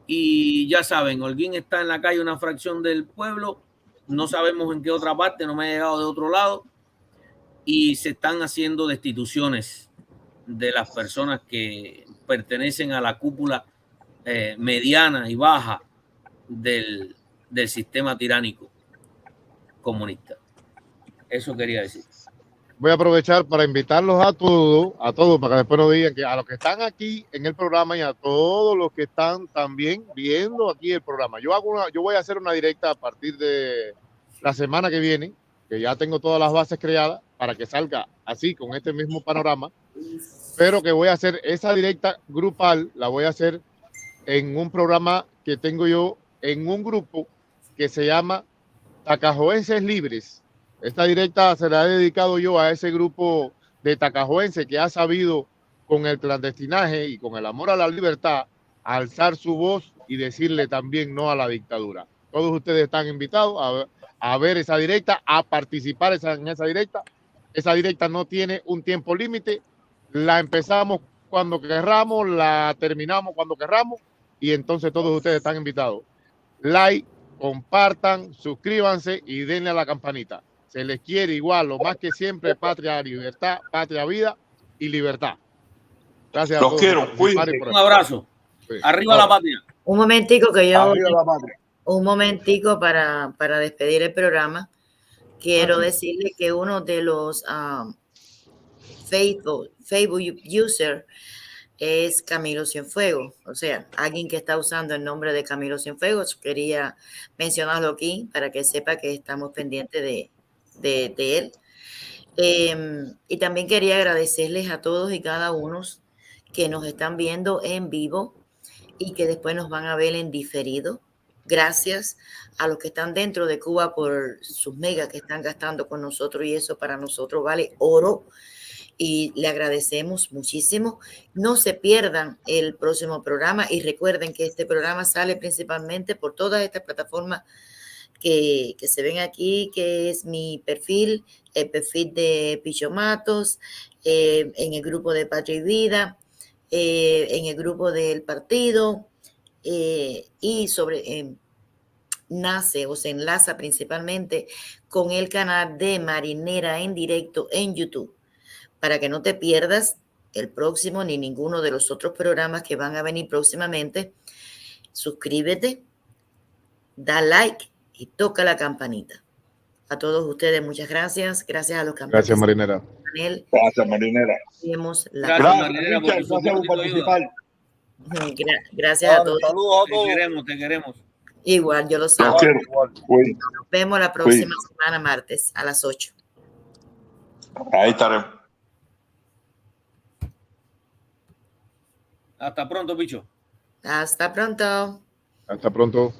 Y ya saben, Holguín está en la calle, una fracción del pueblo. No sabemos en qué otra parte, no me ha llegado de otro lado. Y se están haciendo destituciones de las personas que pertenecen a la cúpula mediana y baja del sistema tiránico comunista. Eso quería decir. Voy a aprovechar para invitarlos a todos, para que después nos digan que a los que están aquí en el programa y a todos los que están también viendo aquí el programa. Yo voy a hacer una directa a partir de la semana que viene, que ya tengo todas las bases creadas para que salga así, con este mismo panorama, pero que voy a hacer esa directa grupal, la voy a hacer en un programa que tengo yo en un grupo que se llama Tacajoenses Libres. Esta directa se la he dedicado yo a ese grupo de tacajoenses que ha sabido, con el clandestinaje y con el amor a la libertad, alzar su voz y decirle también no a la dictadura. Todos ustedes están invitados a ver esa directa, a participar en esa directa. Esa directa no tiene un tiempo límite. La empezamos cuando querramos, la terminamos cuando querramos, y entonces todos ustedes están invitados. Like, compartan, suscríbanse y denle a la campanita. Se les quiere igual, lo más que siempre, patria, libertad, patria, vida y libertad. Gracias a todos. Los quiero, cuídense. Un abrazo. Sí. Arriba la patria. Un momentico que yo... Arriba la patria. Un momentico para despedir el programa. Quiero decirle que uno de los Facebook user es Camilo Cienfuegos, o sea, alguien que está usando el nombre de Camilo Cienfuegos. Quería mencionarlo aquí para que sepa que estamos pendientes de él. Y también quería agradecerles a todos y cada uno que nos están viendo en vivo y que después nos van a ver en diferido. Gracias a los que están dentro de Cuba por sus megas que están gastando con nosotros, y eso para nosotros vale oro y le agradecemos muchísimo. No se pierdan el próximo programa y recuerden que este programa sale principalmente por todas estas plataformas que se ven aquí, que es mi perfil, el perfil de Picho Matos, en el grupo de Patria y Vida, en el grupo del partido, y nace o se enlaza principalmente con el canal de Marinera en Directo en YouTube, para que no te pierdas el próximo ni ninguno de los otros programas que van a venir próximamente. Suscríbete, da like y toca la campanita. A todos ustedes, muchas gracias. Gracias a los campeones. Gracias, Marinera. Gracias, Marinera. Gracias, Marinera, por tu Gracias por participar. Gracias a todos. Saludos a todos. Te queremos. Igual, yo lo sé. Los quiero. Nos vemos la próxima semana, martes, a las 8. Ahí estaremos. Hasta pronto, Picho. Hasta pronto. Hasta pronto.